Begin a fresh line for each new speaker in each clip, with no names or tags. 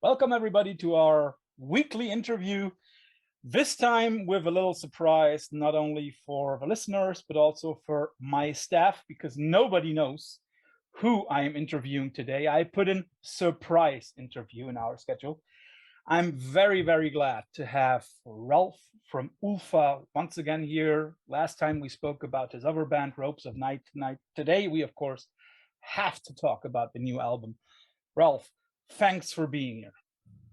Welcome everybody to our weekly interview, this time with a little surprise, not only for the listeners, but also for my staff, because nobody knows who I am interviewing today. I put in surprise interview in our schedule. I'm very, very glad to have Ralph from Ultha once again here. Last time we spoke about his other band, Ropes of Night Tonight. Today, we, of course, have to talk about the new album. Ralph, thanks for being here.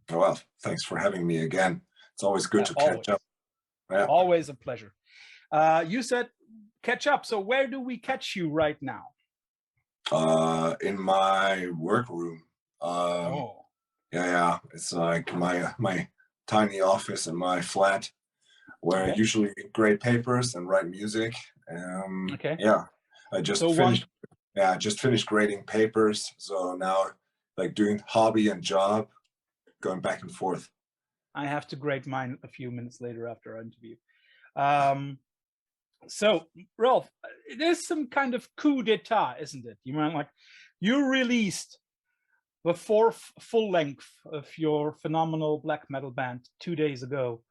Well, thanks for having me again. It's always good to catch up.
Yeah. Always a pleasure. You said catch up. So where do we catch you right now?
In my workroom. Yeah. It's like my tiny office in my flat where I usually grade papers and write music. Yeah. I just finished grading papers. So now like doing hobby and job, going back and forth.
I have to grade mine a few minutes later after our interview. So Ralph, it is some kind of coup d'etat, isn't it? You released the fourth full length of your phenomenal black metal band 2 days ago.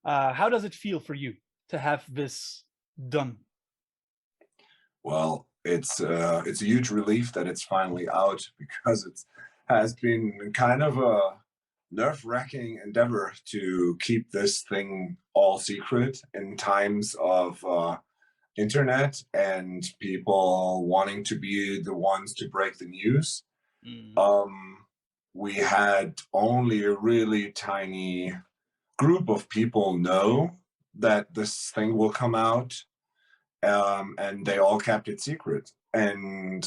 How does it feel for you to have this done?
Well, it's a huge relief that it's finally out, because it has been kind of a nerve-wracking endeavor to keep this thing all secret in times of internet and people wanting to be the ones to break the news. We had only a really tiny group of people know that this thing will come out, and they all kept it secret. And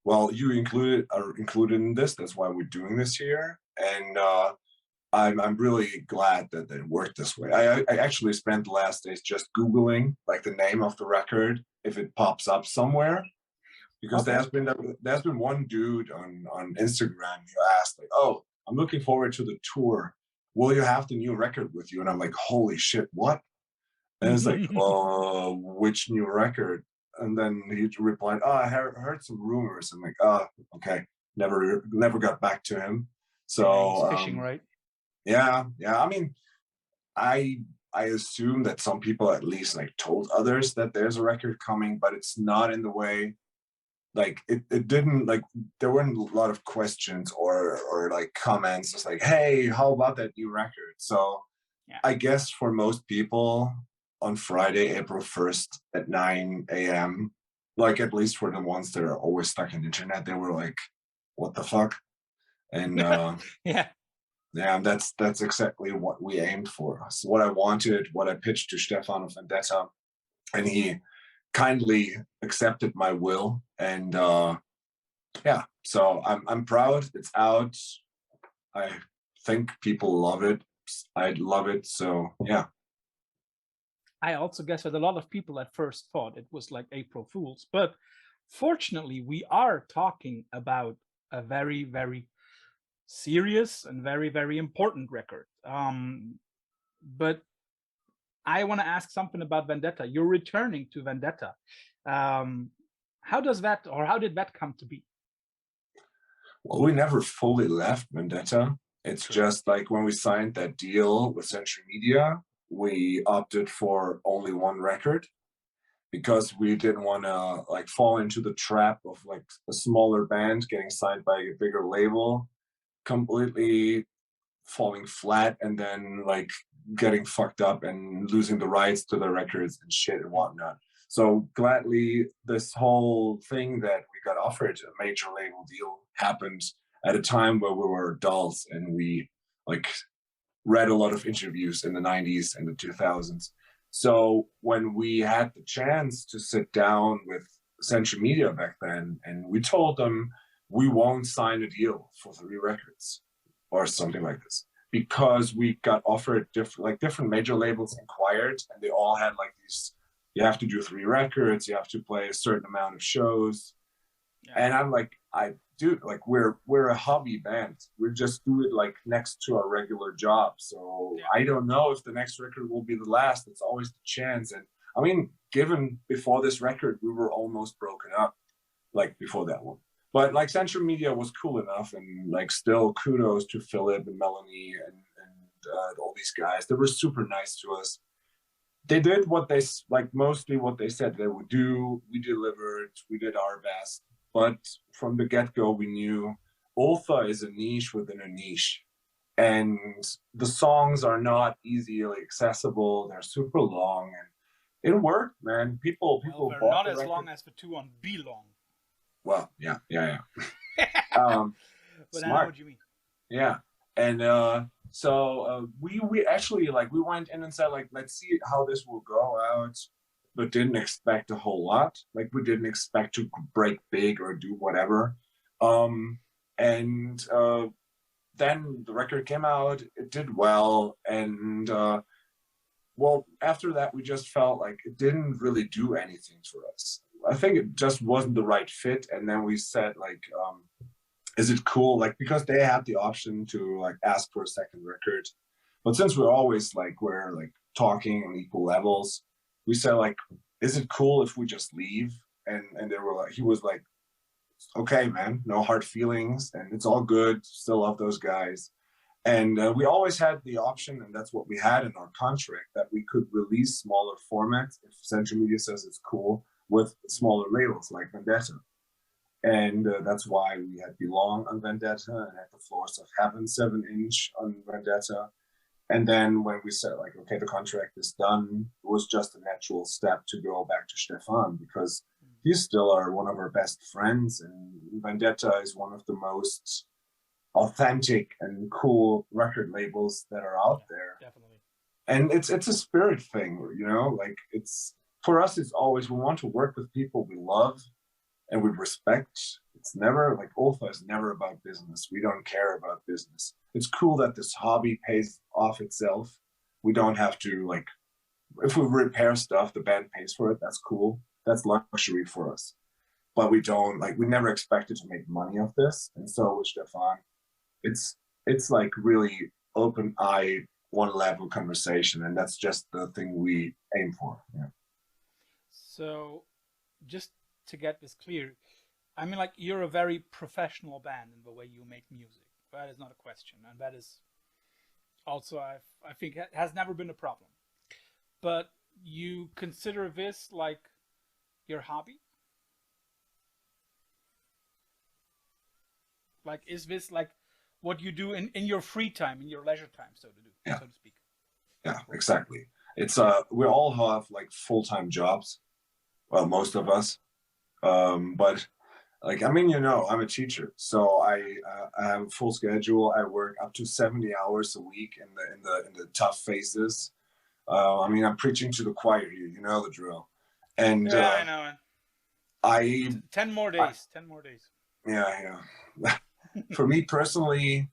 well, you are included in this. That's why we're doing this here. And I'm really glad that it worked this way. I actually spent the last days just Googling like the name of the record, if it pops up somewhere, because there's been one dude on Instagram who asked like, "Oh, I'm looking forward to the tour. Will you have the new record with you?" And I'm like, "Holy shit, what?" And it's like, "Oh, which new record?" And then he replied, "Oh, I heard some rumors." I'm like, "Oh, okay." Never got back to him. So
he's fishing, right?
Yeah. I mean, I assume that some people at least like told others that there's a record coming, but it's not in the way, like it didn't, like there weren't a lot of questions or like comments just like, "Hey, how about that new record?" So I guess for most people on Friday, April 1st at 9 a.m., like at least for the ones that are always stuck in the internet, they were like, "What the fuck?" And yeah, that's exactly what we aimed for. So what I wanted, what I pitched to Stefan of Vendetta, and he kindly accepted my will. And yeah, so I'm proud. It's out. I think people love it. I love it. So yeah.
I also guess that a lot of people at first thought it was like April Fools, but fortunately, we are talking about a very, very serious and very, very important record. But I want to ask something about Vendetta. You're returning to Vendetta. How did that come to be?
Well, we never fully left Vendetta. It's just like when we signed that deal with Century Media, we opted for only one record, because we didn't want to like fall into the trap of like a smaller band getting signed by a bigger label, completely falling flat, and then like getting fucked up and losing the rights to the records and shit and whatnot. So gladly, this whole thing that we got offered, a major label deal, happened at a time where we were adults and we like read a lot of interviews in the 90s and the 2000s. So when we had the chance to sit down with Century Media back then, and we told them we won't sign a deal for 3 records or something like this, because we got offered different major labels inquired, and they all had like these, you have to do 3 records, you have to play a certain amount of shows. And I'm like, dude, like we're a hobby band. We just do it like next to our regular job. So I don't know if the next record will be the last. It's always the chance. And I mean, given before this record, we were almost broken up, like before that one. But like Central Media was cool enough, and like still kudos to Philip and Melanie and all these guys. They were super nice to us. They did what they like, mostly what they said they would do. We delivered, we did our best. But from the get-go, we knew Ultha is a niche within a niche. And the songs are not easily accessible. They're super long, and it worked, man. People
Well, they're
bought
not
the
as
record.
long as the two on Be Long.
Well, yeah.
But
Smart.
I know what you mean.
Yeah. And so we actually, like, we went in and said, like, let's see how this will go out, but didn't expect a whole lot. Like, we didn't expect to break big or do whatever. And then the record came out, it did well, and well, after that, we just felt like it didn't really do anything for us. I think it just wasn't the right fit. And then we said, like, is it cool? Like, because they had the option to like ask for a second record, but since we're always like, we're like talking on equal levels, we said, like, is it cool if we just leave? And they were like, he was like, okay, man, no hard feelings, and it's all good. Still love those guys. And we always had the option, and that's what we had in our contract, that we could release smaller formats if Central Media says it's cool, with smaller labels like Vendetta. And that's why we had Belong on Vendetta and At the Floors of Heaven 7-inch on Vendetta. And then when we said, like, okay, the contract is done, it was just a natural step to go back to Stefan, because he's still one of our best friends, and Vendetta is one of the most authentic and cool record labels that are out there.
Definitely.
And it's a spirit thing, you know, like, it's, for us, it's always, we want to work with people we love and we respect. It's never like, Ultha is never about business. We don't care about business. It's cool that this hobby pays off itself. We don't have to, like, if we repair stuff, the band pays for it. That's cool. That's luxury for us. But we don't, like, we never expected to make money off this. And so with Stefan, it's like really open eye, one level conversation, and that's just the thing we aim for. Yeah.
So, just to get this clear, I mean, like, you're a very professional band in the way you make music. That is not a question, and that is also, I think, has never been a problem. But you consider this like your hobby? Like, is this like what you do in your free time, in your leisure time, so to speak?
Yeah, exactly. It's we all have like full-time jobs. Well, most of us. But like, I mean, you know, I'm a teacher, so I have a full schedule. I work up to 70 hours a week in the tough phases. I mean, I'm preaching to the choir here. You know the drill. And
yeah, I know.
I
10 more days. 10 more days.
Yeah. For me personally,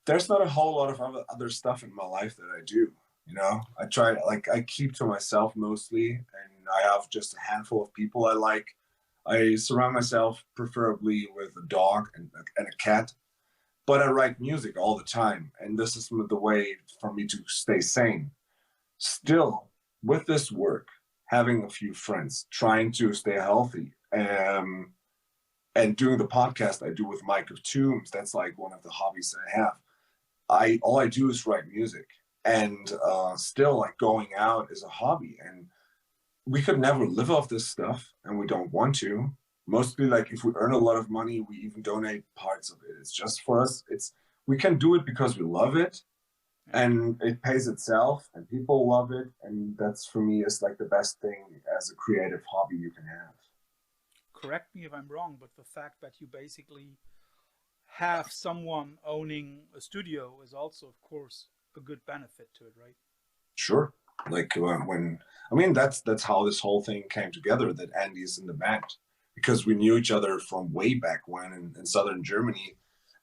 there's not a whole lot of other stuff in my life that I do. You know, I try, like, I keep to myself mostly, and I have just a handful of people I like. I surround myself preferably with a dog and a cat, but I write music all the time, and this is the way for me to stay sane. Still, with this work, having a few friends, trying to stay healthy, and doing the podcast I do with Mike of Tombs, that's like one of the hobbies I have. All I do is write music, and still, like, going out is a hobby, and we could never live off this stuff, and we don't want to. Mostly, like, if we earn a lot of money, we even donate parts of it. It's just for us. We can do it because we love it, and it pays itself, and people love it, and that's, for me, is like the best thing as a creative hobby you can have.
Correct me if I'm wrong, but the fact that you basically have someone owning a studio is also, of course, a good benefit to it, right?
Sure. Like, I mean, that's how this whole thing came together, that Andy is in the band, because we knew each other from way back when in southern Germany.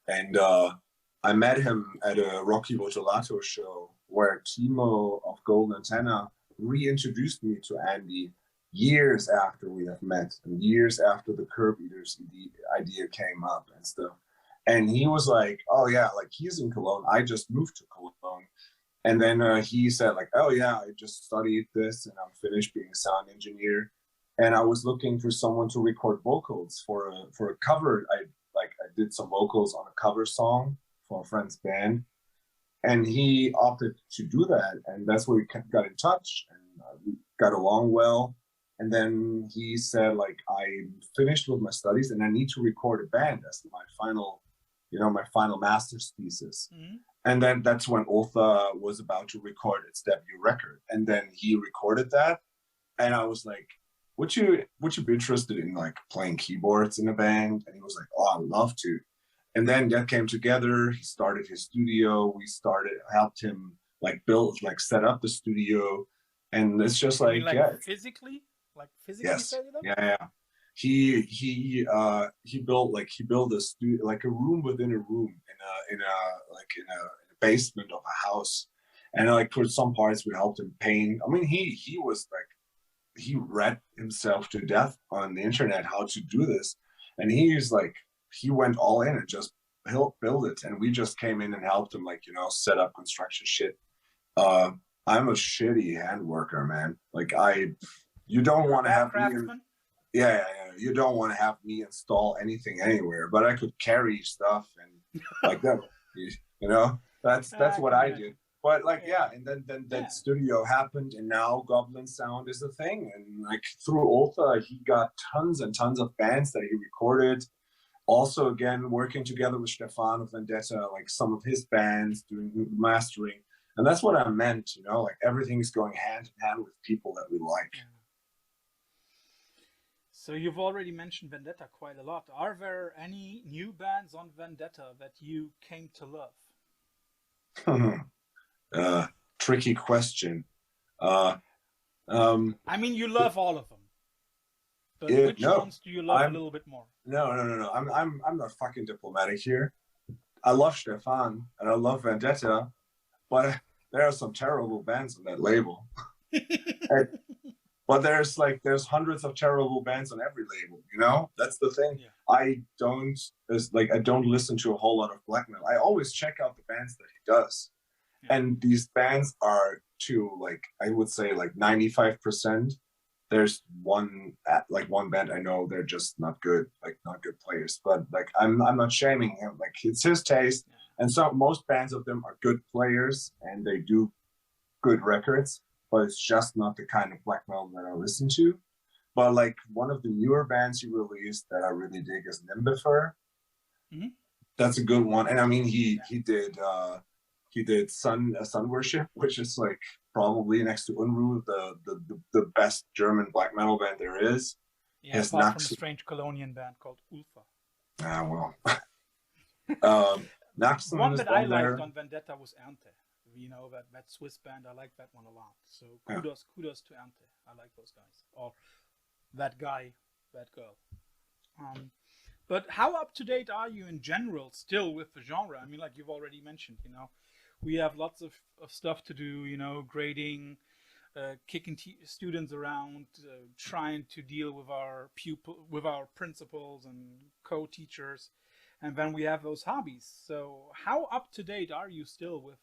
And I met him at a Rocky Votolato show where Timo of Golden Antenna reintroduced me to Andy years after we have met, and years after the Curb Eaters idea came up and stuff. And he was like, oh yeah, like, he's in Cologne. I just moved to Cologne. And then he said, like, oh yeah, I just studied this and I'm finished being a sound engineer. and I was looking for someone to record vocals for a cover. I did some vocals on a cover song for a friend's band, and he opted to do that, and that's where we got in touch, and we got along well. And then he said, like, I'm finished with my studies and I need to record a band as my final, my final master's thesis. Mm-hmm. And then that's when Ultha was about to record its debut record, and then he recorded that, and I was like, would you be interested in like playing keyboards in a band? And he was like, oh, I would love to. And then that came together. He started his studio. Helped him set up the studio. And it's just like, yeah.
Physically? Like physically
yes.
set it up?
Yeah. He built a studio, like a room within a room in a basement of a house. And like for some parts we helped him paint. I mean, he was like, he read himself to death on the internet how to do this, and he went all in and just helped build it, and we just came in and helped him set up construction shit. I'm a shitty hand worker, man. Like you don't want to have me you don't want to have me install anything anywhere, but I could carry stuff and like that. That's what I did. But and then that studio happened, and now Goblin Sound is a thing. And like through Ultha, he got tons and tons of bands that he recorded. Also, again, working together with Stefan of Vendetta, like some of his bands doing mastering. And that's what I meant, like everything's going hand in hand with people that we like.
So you've already mentioned Vendetta quite a lot. Are there any new bands on Vendetta that you came to love?
Tricky question.
I mean, you love all of them, but which ones do you love a little bit more?
No. I'm not fucking diplomatic here. I love Stefan and I love Vendetta, but there are some terrible bands on that label. But there's hundreds of terrible bands on every label. That's the thing. Yeah. I don't listen to a whole lot of black metal. I always check out the bands that he does. Yeah. And these bands are I would say 95%. There's one band I know, they're just not good, not good players. But I'm not shaming him. It's his taste. Yeah. And so most bands of them are good players and they do good records, but it's just not the kind of black metal that I listen to. But one of the newer bands he released that I really dig is Nimbifer. Mm-hmm. That's a good one. And I mean, he did Sun Worship, which is probably next to Unruh the best German black metal band there is.
Yeah, apart from a strange Colonian band called Ultha.
Ah, well.
One that I liked on Vendetta was Ernte. That Swiss band, I like that one a lot. So kudos to Ernte. I like those guys. Or that guy, that girl. But how up to date are you in general still with the genre? I mean, like you've already mentioned, we have lots of stuff to do, grading, kicking students around, trying to deal with our principals and co-teachers, and then we have those hobbies. So how up to date are you still with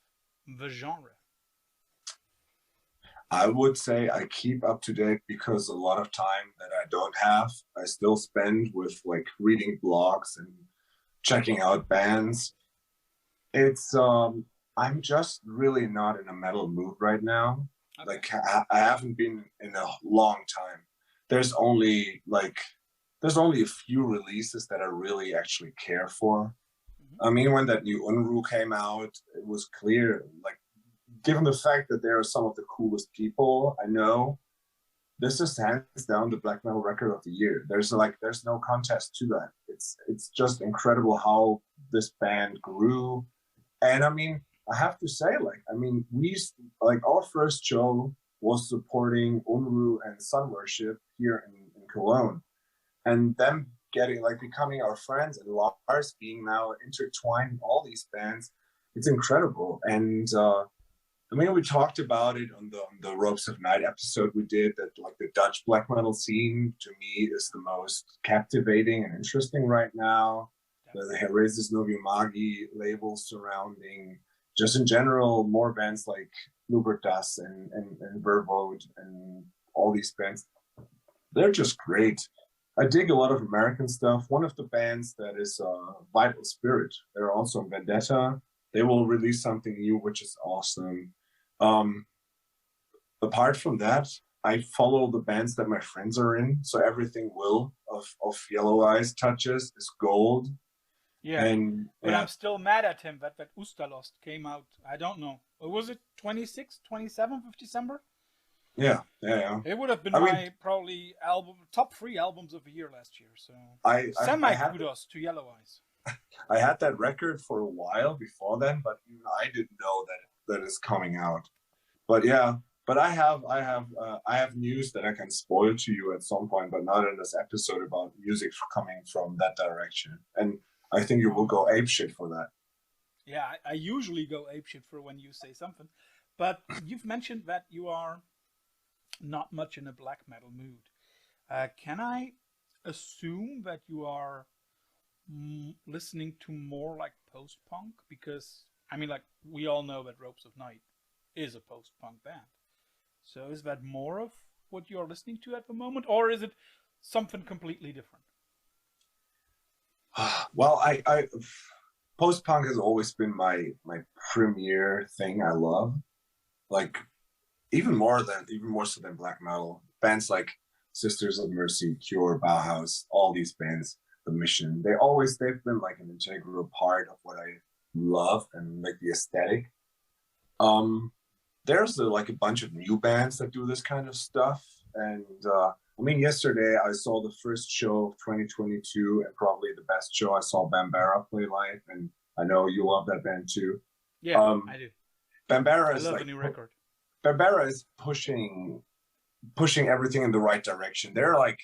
the genre?
I would say I keep up to date because a lot of time that I don't have, I still spend with reading blogs and checking out bands. It's I'm just really not in a metal mood right now. Okay. I haven't been in a long time. There's only a few releases that I really actually care for. Mm-hmm. I mean, when that new Unruh came out, it was clear, given the fact that there are some of the coolest people I know, this is hands down the black metal record of the year. There's no contest to that. It's just incredible how this band grew. And I mean, I have to say, we our first show was supporting Unruh and Sun Worship here in Cologne, and them becoming our friends, and Lars being now intertwined in all these bands. It's incredible. And we talked about it on the Ropes of Night episode we did, that the Dutch black metal scene to me is the most captivating and interesting right now. The Heresis Novi Magi label surrounding, just in general, more bands like Lubertas and Vervoed and all these bands. They're just great. I dig a lot of American stuff. One of the bands that is Vital Spirit. They're also in Vendetta. They will release something new, which is awesome. Um, apart from that, I follow the bands that my friends are in. So everything of Yellow Eyes touches is gold.
Yeah.
And
But
yeah,
I'm still mad at him that Ustalost came out. I don't know. Was it 26th, 27th of December?
yeah.
It would have been
I mean,
my probably top 3 albums of the year last year. So
I
semi
had
kudos to Yellow Eyes.
I had that record for a while before then, but even I didn't know that it's coming out. But yeah, but I have news that I can spoil to you at some point, but not in this episode about music coming from that direction. And I think you will go apeshit for that.
Yeah, I usually go apeshit for when you say something. But you've mentioned that you are not much in a black metal mood. Can I assume that you are listening to more like post-punk? Because, I mean, like, we all know that Ropes of Night is a post-punk band. So is that more of what you're listening to at the moment? Or is it something completely different?
Well, I post-punk has always been my premier thing I love. Like even more so than black metal. Bands like Sisters of Mercy, Cure, Bauhaus, all these bands, The Mission, they've been like an integral part of what I love and like the aesthetic. There's like a bunch of new bands that do this kind of stuff. And I mean, yesterday I saw the first show of 2022 and probably the best show. I saw Bambara play live, and I know you love that band too.
Yeah, I do.
Bambara
I
is
love
like
the new record.
Bambara is pushing everything in the right direction. They're like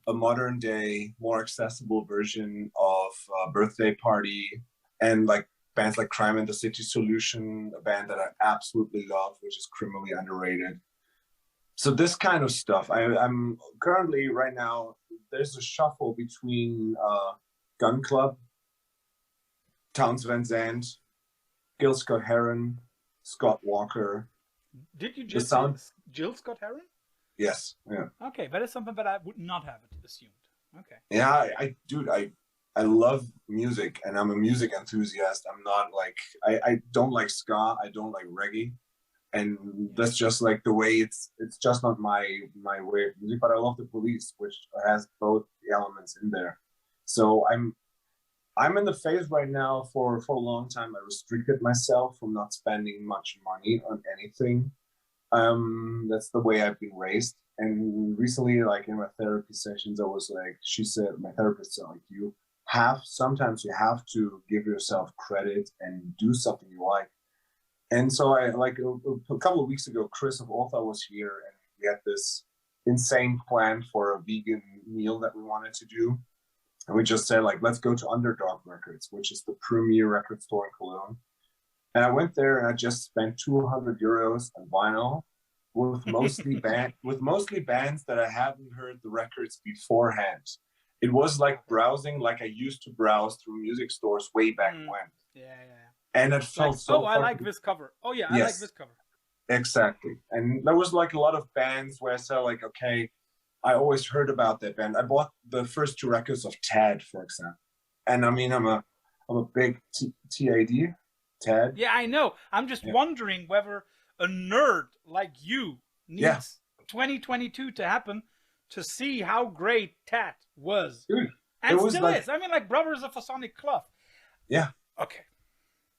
a modern day, more accessible version of Birthday Party and like bands like Crime in the City Solution, a band that I absolutely love, which is criminally underrated. So this kind of stuff, I'm currently right now, there's a shuffle between Gun Club, Towns Van Zandt, Gil Scott Heron, Scott Walker.
Did you just say Jill Scott Heron?
Yes. Yeah.
Okay, that is something that I would not have assumed. Okay.
Yeah, I love music and I'm a music enthusiast. I'm not like I don't like ska, I don't like reggae. And that's just like the way it's just not my way of music. But I love the Police, which has both the elements in there. So I'm in the phase right now for a long time. I restricted myself from not spending much money on anything. That's the way I've been raised. And recently, like in my therapy sessions, I was like, she said, my therapist said, like, sometimes you have to give yourself credit and do something you like. And so I like a couple of weeks ago, Chris of Ultha was here, and we had this insane plan for a vegan meal that we wanted to do. And we just said, like, let's go to Underdog Records, which is the premier record store in Cologne. And I went there and I just spent 200 euros on vinyl with mostly bands that I hadn't heard the records beforehand. It was like browsing like I used to browse through music stores way back when.
Yeah.
And it felt
like,
so.
I like this cover. Oh yeah, yes. I like this cover.
Exactly. And there was like a lot of bands where I said like, okay, I always heard about that band. I bought the first 2 records of Tad, for example. And I mean, I'm a big TAD. Tad.
Yeah, I know. I'm just wondering whether a nerd like you needs 2022 to happen to see how great Tad was.
Dude,
and still is. I mean, like Brothers of a Sonic Cloth.
Yeah.
Okay.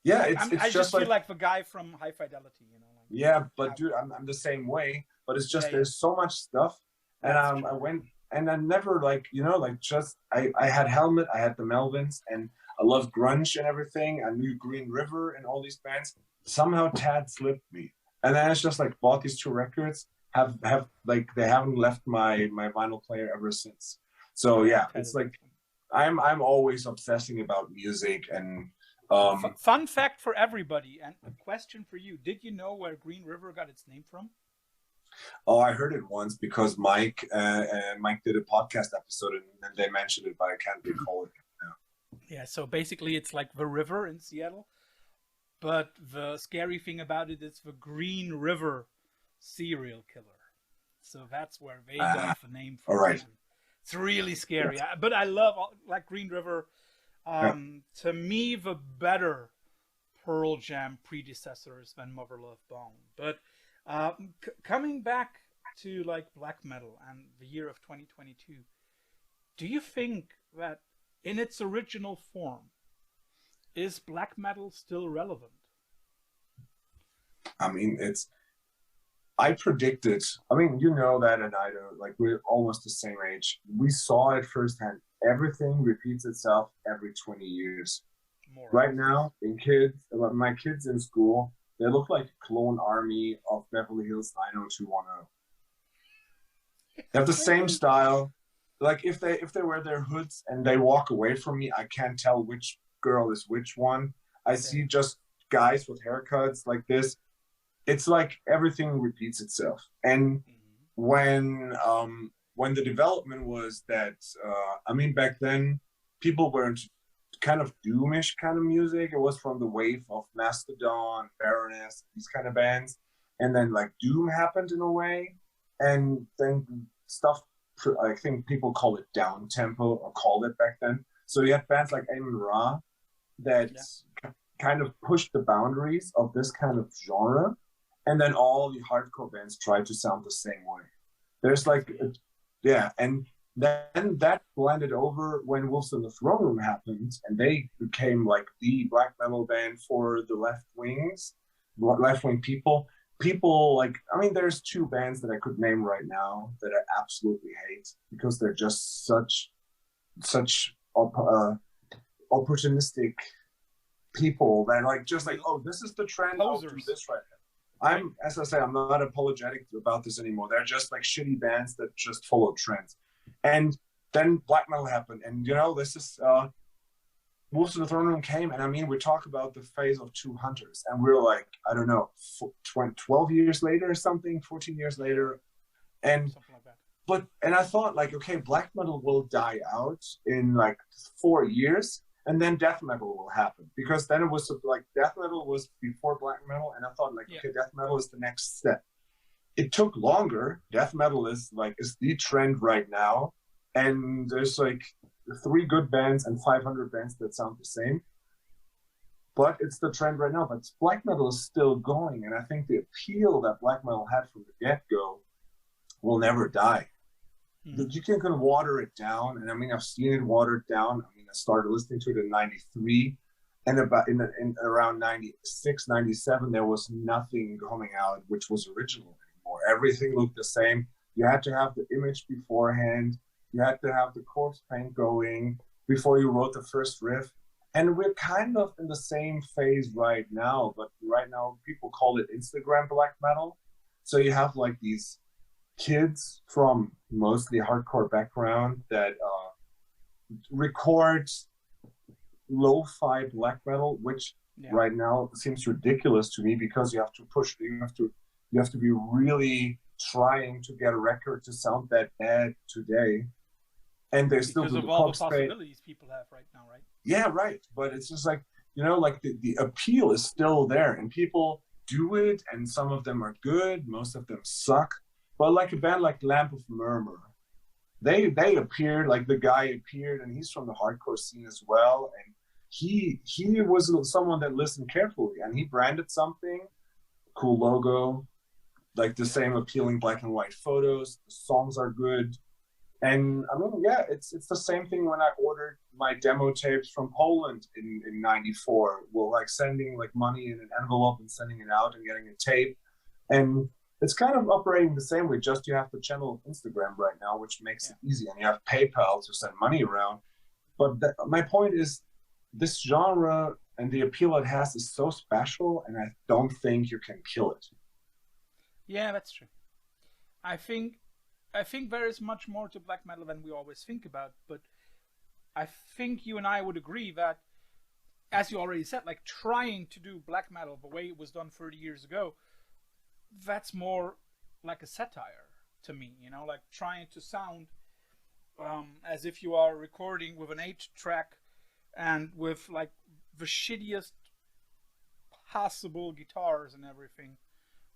Yeah, it's
I
just
just feel like the guy from High Fidelity, you know. Like,
yeah, but dude, I'm the same way. But it's just there's so much stuff, and I went and I never like just I had Helmet, I had the Melvins, and I love grunge and everything. I knew Green River and all these bands. Somehow Tad slipped me, and then it's just like bought these 2 records. Have like they haven't left my vinyl player ever since. So yeah, it's like I'm always obsessing about music and.
Fun fact for everybody, and a question for you: did you know where Green River got its name from?
Oh, I heard it once because Mike did a podcast episode and they mentioned it, but I can't recall it now.
Yeah, so basically it's like the river in Seattle, but the scary thing about it is the Green River serial killer. So that's where they got the name
All
from.
right.
And it's really scary.
Yes.
But I love, like Green River.
Yeah.
To me, the better Pearl Jam predecessors than Mother Love Bone. But coming back to like black metal and the year of 2022, do you think that in its original form, is black metal still relevant?
I mean, I predicted, I mean, you know that, and I do, like, we're almost the same age. We saw it firsthand. Everything repeats itself every 20 years.
More
Right now, my kids in school, they look like a clone army of Beverly Hills 90210. They have the same style. Like, if they wear their hoods and they walk away from me, I can't tell which girl is which one. I see just guys with haircuts like this. It's like everything repeats itself. And when the development was that, I mean, back then people were into kind of doomish kind of music. It was from the wave of Mastodon, Baroness, these kind of bands, and then like doom happened in a way, and then stuff. I think people call it down tempo, or called it back then. So you had bands like Amon Ra that kind of pushed the boundaries of this kind of genre. And then all the hardcore bands tried to sound the same way. There's like, and then that blended over when Wolves in the Throne Room happened, and they became like the black metal band for the left wing people. People like, I mean, there's two bands that I could name right now that I absolutely hate because they're just such opportunistic people that like, just like, oh, this is the trend, I'll do this right now. As I say, I'm not apologetic about this anymore. They're just like shitty bands that just follow trends. And then black metal happened. And, you know, this is, Wolves of the Throne Room came. And I mean, we talk about the phase of Two Hunters. And we're like, I don't know, 12 years later or something, 14 years later. And, something like that. And I thought like, okay, black metal will die out in like 4 years. And then death metal will happen, because then it was like death metal was before black metal, and I thought like, okay, death metal is the next step. It took longer. Death metal is the trend right now, and there's like 3 good bands and 500 bands that sound the same, but it's the trend right now. But black metal is still going, and I think the appeal that black metal had from the get-go will never die. You can water it down, and I mean, I've seen it watered down. I mean, I started listening to it in '93, and about in around '96, '97, there was nothing coming out which was original anymore. Everything looked the same. You had to have the image beforehand. You had to have the corpse paint going before you wrote the first riff. And we're kind of in the same phase right now, but right now people call it Instagram black metal. So you have like these kids from mostly hardcore background that record lo-fi black metal, which right now seems ridiculous to me, because you have to be really trying to get a record to sound that bad today. And there's still
because of all the possibilities people have right now, right?
Yeah, right. But it's just like, you know, like the appeal is still there, and people do it, and some of them are good, most of them suck. But like a band like Lamp of Murmur, they appeared, like the guy appeared, and he's from the hardcore scene as well. And he was someone that listened carefully, and he branded something, cool logo, like the same appealing black and white photos. The songs are good. And I mean, yeah, it's the same thing when I ordered my demo tapes from Poland in '94. Well, like sending like money in an envelope and sending it out and getting a tape. And it's kind of operating the same way, just you have the channel of Instagram right now, which makes it easy, and you have PayPal to send money around. But my point is, this genre and the appeal it has is so special, and I don't think you can kill it.
Yeah, that's true. I think there is much more to black metal than we always think about, but I think you and I would agree that, as you already said, like trying to do black metal the way it was done 30 years ago, that's more like a satire to me, you know, like trying to sound as if you are recording with an 8-track and with like the shittiest possible guitars and everything,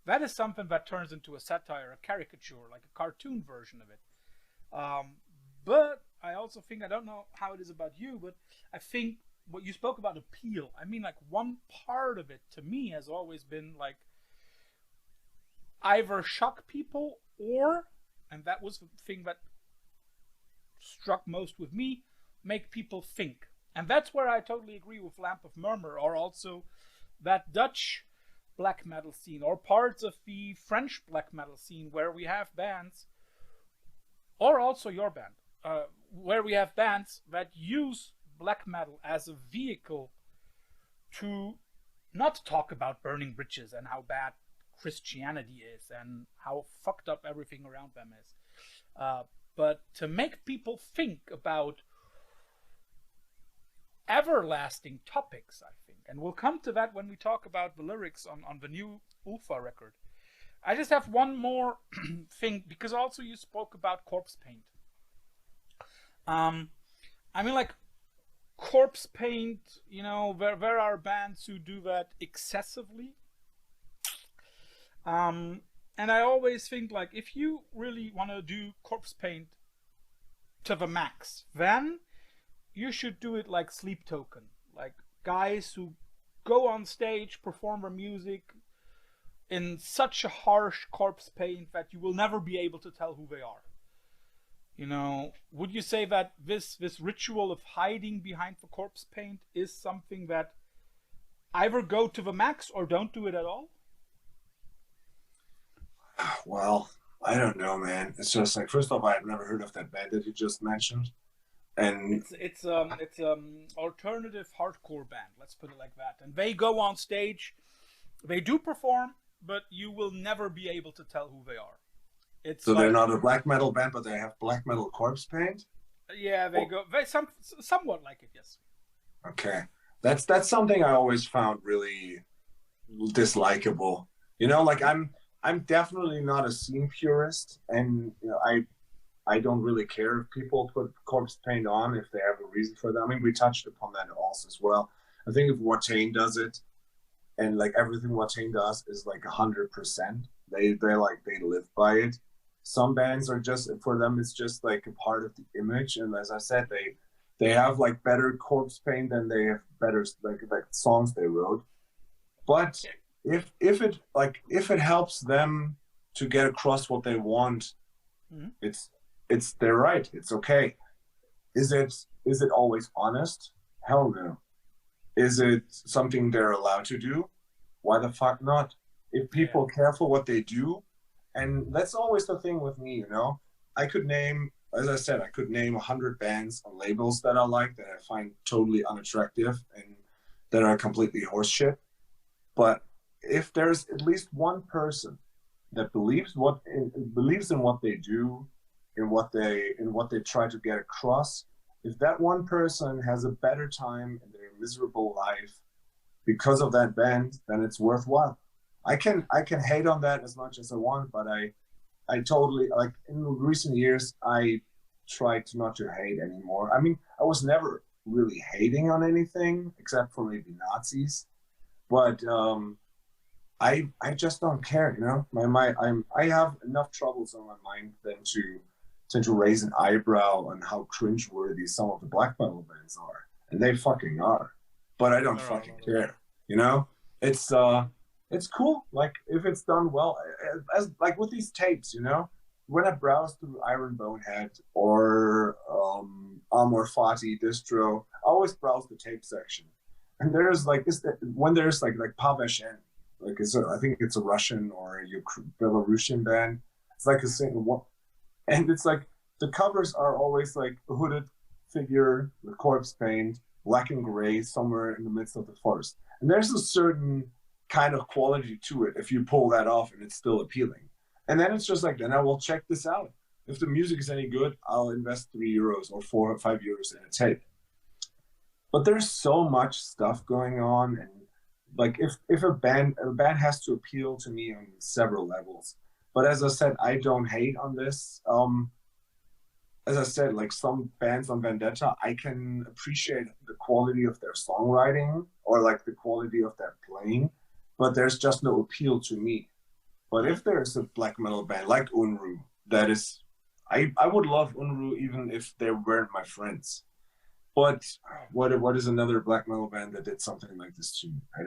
that is something that turns into a satire, a caricature, like a cartoon version of it. But I also think, I don't know how it is about you, but I think what you spoke about appeal, I mean, like, one part of it to me has always been like either shock people or, and that was the thing that struck most with me, make people think. And that's where I totally agree with Lamp of Murmur, or also that Dutch black metal scene, or parts of the French black metal scene, where we have bands, or also your band, where we have bands that use black metal as a vehicle to not talk about burning bridges and how bad Christianity is and how fucked up everything around them is, but to make people think about everlasting topics, I think. And we'll come to that when we talk about the lyrics on the new Ultha record. I just have one more thing, because also you spoke about corpse paint. I mean, like, corpse paint, you know, there are bands who do that excessively. And I always think, like, if you really want to do corpse paint to the max, then you should do it like Sleep Token, like guys who go on stage, perform their music in such a harsh corpse paint that you will never be able to tell who they are. You know, would you say that this ritual of hiding behind the corpse paint is something that either go to the max or don't do it at all?
Well, I don't know, man. It's just like, first off, I've never heard of that band that you just mentioned. And
it's alternative hardcore band, let's put it like that. And they go on stage, they do perform, but you will never be able to tell who they are. It's
so
like,
they're not a black metal band, but they have black metal corpse paint?
Yeah, they somewhat like it, yes.
Okay. That's something I always found really dislikable. You know, like, I'm definitely not a scene purist, and you know, I don't really care if people put corpse paint on if they have a reason for that. I mean, we touched upon that also as well. I think if Watain does it, and like everything Watain does is like 100%, they live by it. Some bands are just, for them, it's just like a part of the image. And as I said, they have like better corpse paint than they have better like songs they wrote. But if it helps them to get across what they want,
mm-hmm.
it's their right. It's okay. Is it always honest? Hell no. Is it something they're allowed to do? Why the fuck not? If people care for what they do, and that's always the thing with me, you know. I could name, as I said, 100 bands and labels that I like, that I find totally unattractive and that are completely horseshit. But if there's at least one person that believes in what they do, in what they try to get across, if that one person has a better time in their miserable life because of that band, then it's worthwhile. I can hate on that as much as I want, but I totally, like, in recent years, I try to not to hate anymore. I mean, I was never really hating on anything except for maybe Nazis, but I just don't care, you know. I have enough troubles on my mind than to raise an eyebrow on how cringeworthy some of the black metal bands are, and they fucking are. But I don't fucking care, you know. It's cool, like, if it's done well, as like with these tapes, you know. When I browse through Iron Bonehead or Amor Fati distro, I always browse the tape section, and there's like when there's like Pavashen, like I think it's a Russian or a Belarusian band. It's like a single, and it's like the covers are always like a hooded figure with corpse paint, black and gray, somewhere in the midst of the forest. And there's a certain kind of quality to it if you pull that off and it's still appealing. And then it's just like, then I will check this out. If the music is any good, I'll invest €3 or €4 or €5 in a tape. But there's so much stuff going on, and like if a band has to appeal to me on several levels. But as I said, I don't hate on this. As I said, like some bands on Vendetta, I can appreciate the quality of their songwriting or like the quality of their playing, but there's just no appeal to me. But if there's a black metal band like Unru, that is, I would love Unru even if they weren't my friends. But what is another black metal band that did something like this to me? I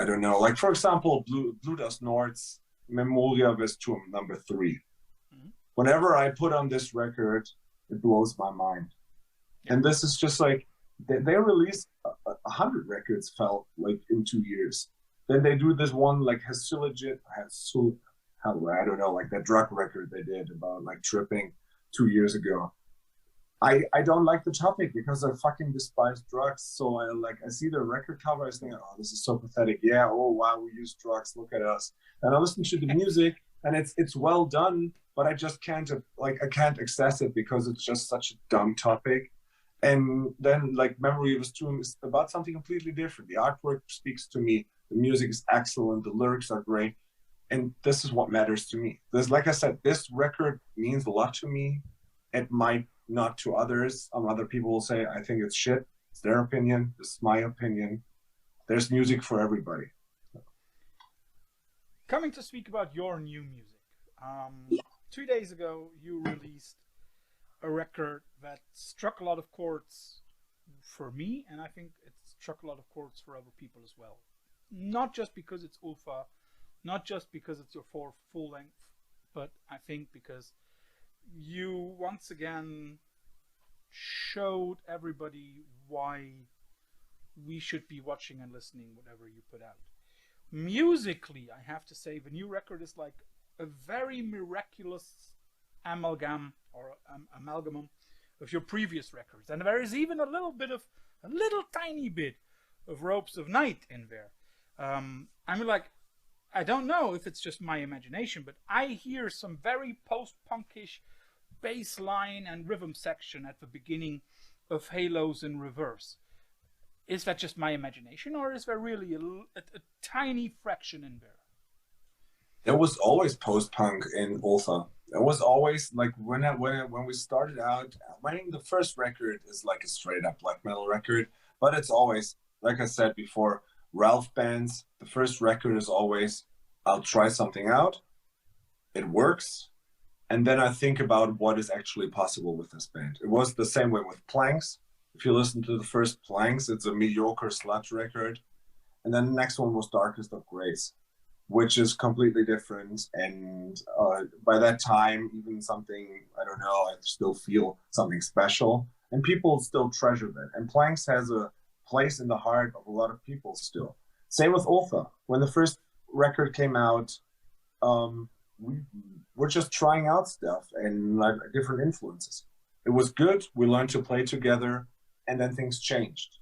don't know. Like, for example, Blue Dust Nord's Memoria Vestum #3.
Mhm.
Whenever I put on this record, it blows my mind.
Yeah.
And this is just like, they released 100 records, felt like, in 2 years. Then they do this one, like, I don't know, like that drug record they did about, like, tripping 2 years ago. I don't like the topic because I fucking despise drugs. So I see the record cover, I think, oh, this is so pathetic. Yeah, oh wow, we use drugs. Look at us. And I listen to the music, and it's well done, but I just can't I can't access it because it's just such a dumb topic. And then, like, Memory of Doom is about something completely different. The artwork speaks to me. The music is excellent. The lyrics are great. And this is what matters to me. This, like I said, this record means a lot to me. It might not to others. Other people will say, I think it's shit. It's their opinion. This is my opinion. There's music for everybody.
Coming to speak about your new music. 2 days ago, you released a record that struck a lot of chords for me, and I think it struck a lot of chords for other people as well. Not just because it's Ultha, not just because it's your fourth full length, but I think because you once again showed everybody why we should be watching and listening whatever you put out. Musically, I have to say the new record is like a very miraculous amalgam or amalgamum of your previous records, and there is even a little tiny bit of Ropes of Night in there. I mean, like, I don't know if it's just my imagination, but I hear some very post-punkish bass line and rhythm section at the beginning of Halos in Reverse. Is that just my imagination, or is there really a tiny fraction in there?
There was always post-punk in Ultha. There was always, like, when we started out, I mean, the first record is like a straight up black metal record, but it's always, like I said before, Ralph bands. The first record is always, I'll try something out, it works, and then I think about what is actually possible with this band. It was the same way with Planks. If you listen to the first Planks, it's a mediocre sludge record. And then the next one was Darkest of Grace, which is completely different. And by that time, even something, I don't know, I still feel something special. And people still treasure that. And Planks has a place in the heart of a lot of people still. Same with Ultha. When the first record came out, we were just trying out stuff and, like, different influences. It was good. We learned to play together, and then things changed.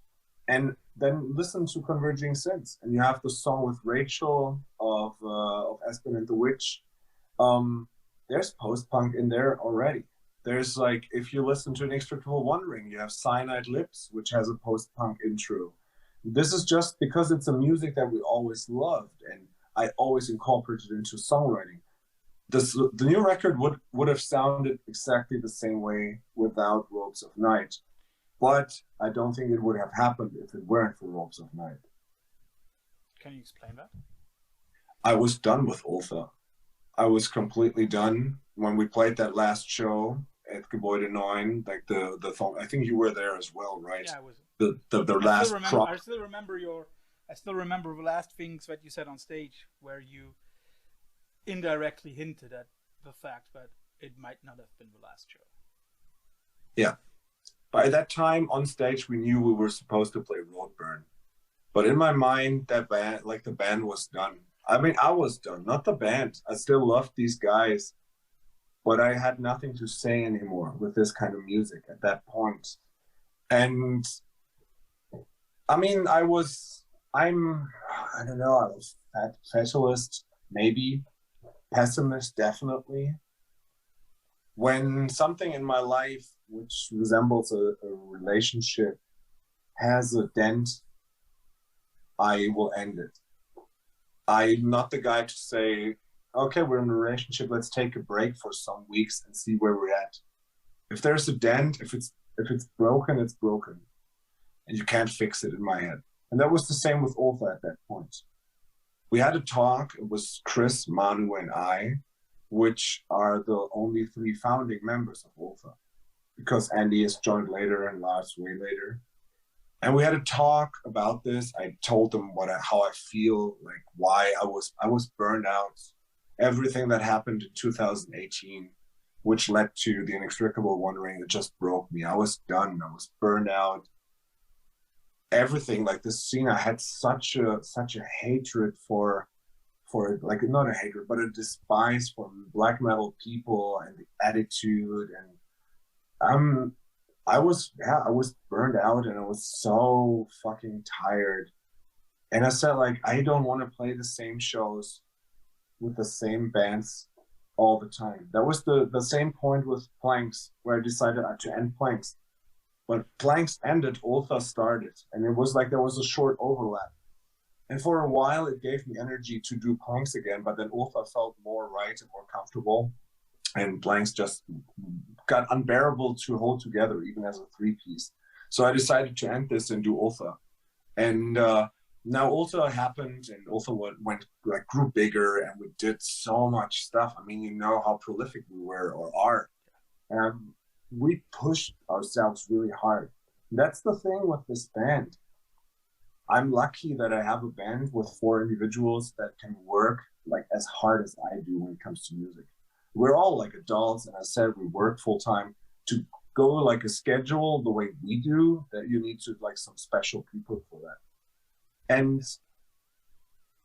And then listen to Converging Sins, and you have the song with Rachel of Aspen and the Witch. There's post-punk in there already. There's, like, if you listen to Inextricable Wandering, you have Cyanide Lips, which has a post-punk intro. This is just because it's a music that we always loved, and I always incorporated into songwriting. The new record would have sounded exactly the same way without Ropes of Night, but I don't think it would have happened if it weren't for Ropes of Night.
Can you explain that?
I was done with Ultha. I was completely done when we played that last show at Gebäude 9, like the song. I think you were there as well, right?
Yeah, I was.
The last prop.
I still remember the last things that you said on stage, where you indirectly hinted at the fact that it might not have been the last show.
Yeah. By that time on stage, we knew we were supposed to play Roadburn. But in my mind, that band, like, the band was done. I mean, I was done, not the band. I still loved these guys, but I had nothing to say anymore with this kind of music at that point. And I mean, I don't know, I was fatalist, maybe, pessimist, definitely. When something in my life which resembles a relationship has a dent, I will end it. I'm not the guy to say, okay, we're in a relationship, let's take a break for some weeks and see where we're at. If there's a dent, if it's broken, it's broken. And you can't fix it, in my head. And that was the same with Ultha at that point. We had a talk. It was Chris, Manu, and I, which are the only three founding members of Ultha, because Andy has joined later and Lars way later. And we had a talk about this. I told them how I feel, like why I was burned out, everything that happened in 2018, which led to the inextricable wandering. It just broke me. I was done. I was burned out. Everything, like this scene, I had such a hatred for like, not a hatred, but a despise for black metal people and the attitude. And I was burned out, and I was so fucking tired. And I said, like, I don't want to play the same shows with the same bands all the time. That was the same point with Planks, where I decided to end Planks. When Planks ended, Ultha started, and it was like there was a short overlap. And for a while, it gave me energy to do Planks again, but then Ultha felt more right and more comfortable, and Planks just got unbearable to hold together, even as a three-piece. So I decided to end this and do Ultha. And now Ultha happened, and Ultha went like grew bigger, and we did so much stuff. I mean, you know how prolific we were or are. We pushed ourselves really hard. And that's the thing with this band. I'm lucky that I have a band with 4 individuals that can work like as hard as I do when it comes to music. We're all like adults, and I said we work full time. To go like a schedule the way we do, that you need to like some special people for that. And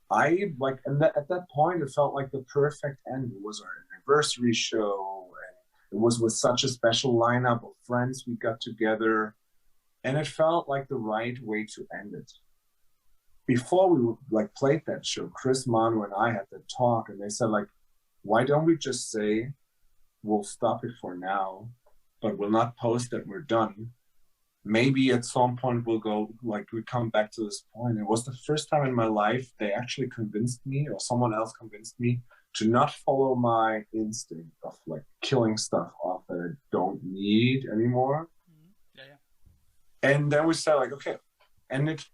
I like, and at that point, it felt like the perfect end. It was our anniversary show, and it was with such a special lineup of friends we got together, and it felt like the right way to end it. Before we like played that show, Chris, Manu, and I had that talk, and they said, like, why don't we just say we'll stop it for now, but we'll not post that we're done. Maybe at some point we'll go, like, we come back to this point. It was the first time in my life they actually convinced me, or someone else convinced me, to not follow my instinct of like killing stuff off that I don't need anymore. And then we said, like, okay. And it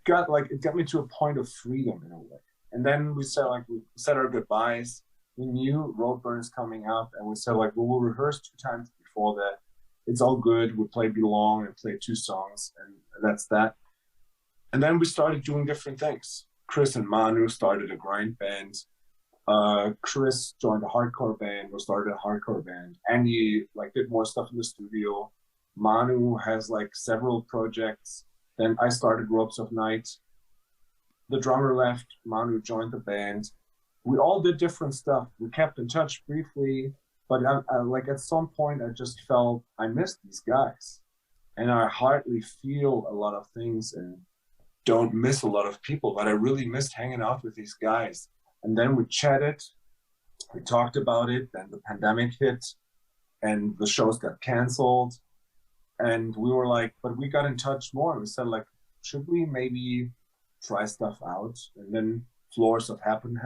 got me to a point of freedom in a way. And then we said, like, we said our goodbyes. We knew Roadburn's coming up, and we said, like, well, we'll rehearse 2 times before that. It's all good. We play Belong and play 2 songs, and that's that. And then we started doing different things. Chris and Manu started a grind band. Chris joined a hardcore band. We started a hardcore band. Andy like did more stuff in the studio. Manu has like several projects. Then I started Ropes of Night. The drummer left. Manu joined the band. We all did different stuff. We kept in touch briefly, but like at some point, I just felt I missed these guys, and I hardly feel a lot of things and don't miss a lot of people, but I really missed hanging out with these guys. And then we chatted, we talked about it. Then the pandemic hit, and the shows got canceled, and we were like, but we got in touch more. And we said, like, should we maybe try stuff out? And then Floors of Heaven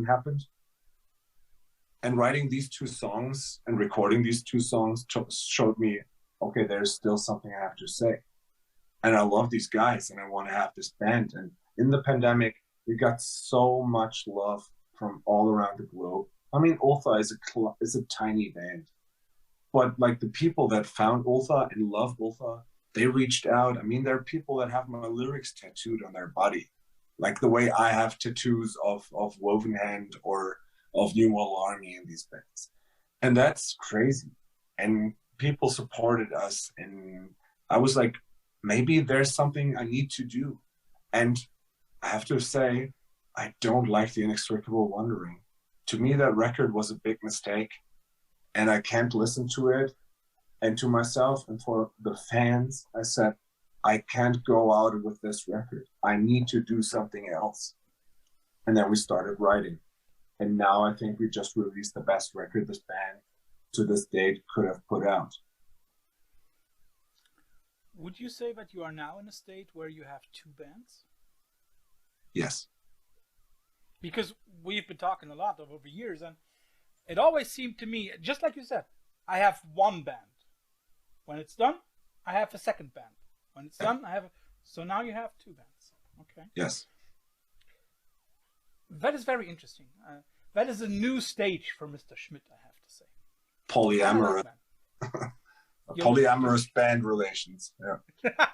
happened. And writing these 2 songs and recording these 2 songs showed me, okay, there's still something I have to say. And I love these guys, and I want to have this band. And in the pandemic, we got so much love from all around the globe. I mean, Ultha is a tiny band, but like the people that found Ultha and love Ultha, they reached out. I mean, there are people that have my lyrics tattooed on their body, like the way I have tattoos of Woven Hand or of New World Army in these bands. And that's crazy. And people supported us. And I was like, maybe there's something I need to do. And I have to say, I don't like the Inextricable Wandering. To me, that record was a big mistake, and I can't listen to it. And to myself and for the fans, I said, I can't go out with this record. I need to do something else. And then we started writing. And now I think we just released the best record this band to this date could have put out.
Would you say that you are now in a state where you have 2 bands?
Yes.
Because we've been talking a lot over the years, and it always seemed to me, just like you said, I have 1 band. When it's done, I have a 2nd band. When it's done, I have so now you have 2 bands. Okay.
Yes.
That is very interesting. That is a new stage for Mr. Schmidt, I have to say.
Polyamorous. Polyamorous band relations. Yeah.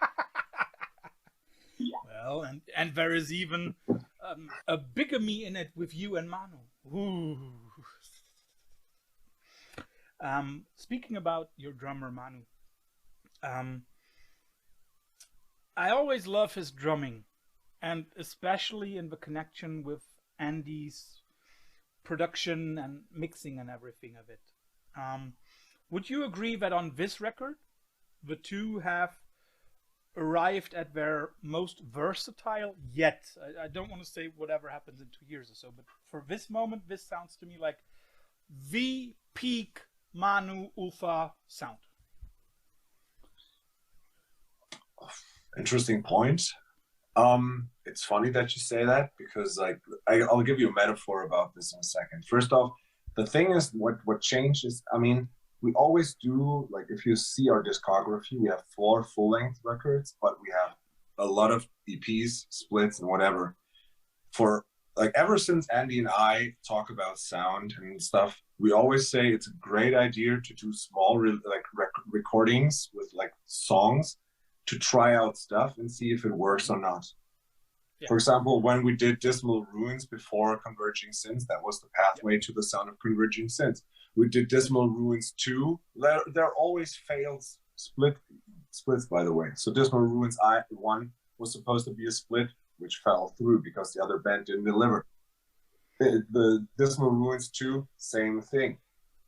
Well, and there is even a bigamy in it with you and Manu. Ooh. Speaking about your drummer Manu, I always love his drumming, and especially in the connection with Andy's production and mixing and everything of it. Would you agree that on this record, the two have arrived at their most versatile yet? I don't want to say whatever happens in 2 years or so, but for this moment, this sounds to me like the peak Manu Ultha sound.
Interesting point. It's funny that you say that, because like I'll give you a metaphor about this in a second. First off, the thing is, what changed is, I mean, we always do, like, if you see our discography, we have 4 full-length records, but we have a lot of EPs, splits, and whatever. For like, ever since Andy and I talk about sound and stuff, we always say it's a great idea to do small recordings with like songs to try out stuff and see if it works or not. Yeah. For example, when we did Dismal Ruins before Converging Sins, that was the pathway to the sound of Converging Sins. We did Dismal Ruins 2. There always fails splits, by the way. So Dismal Ruins 1 was supposed to be a split, which fell through because the other band didn't deliver. The Dismal Ruins 2, same thing.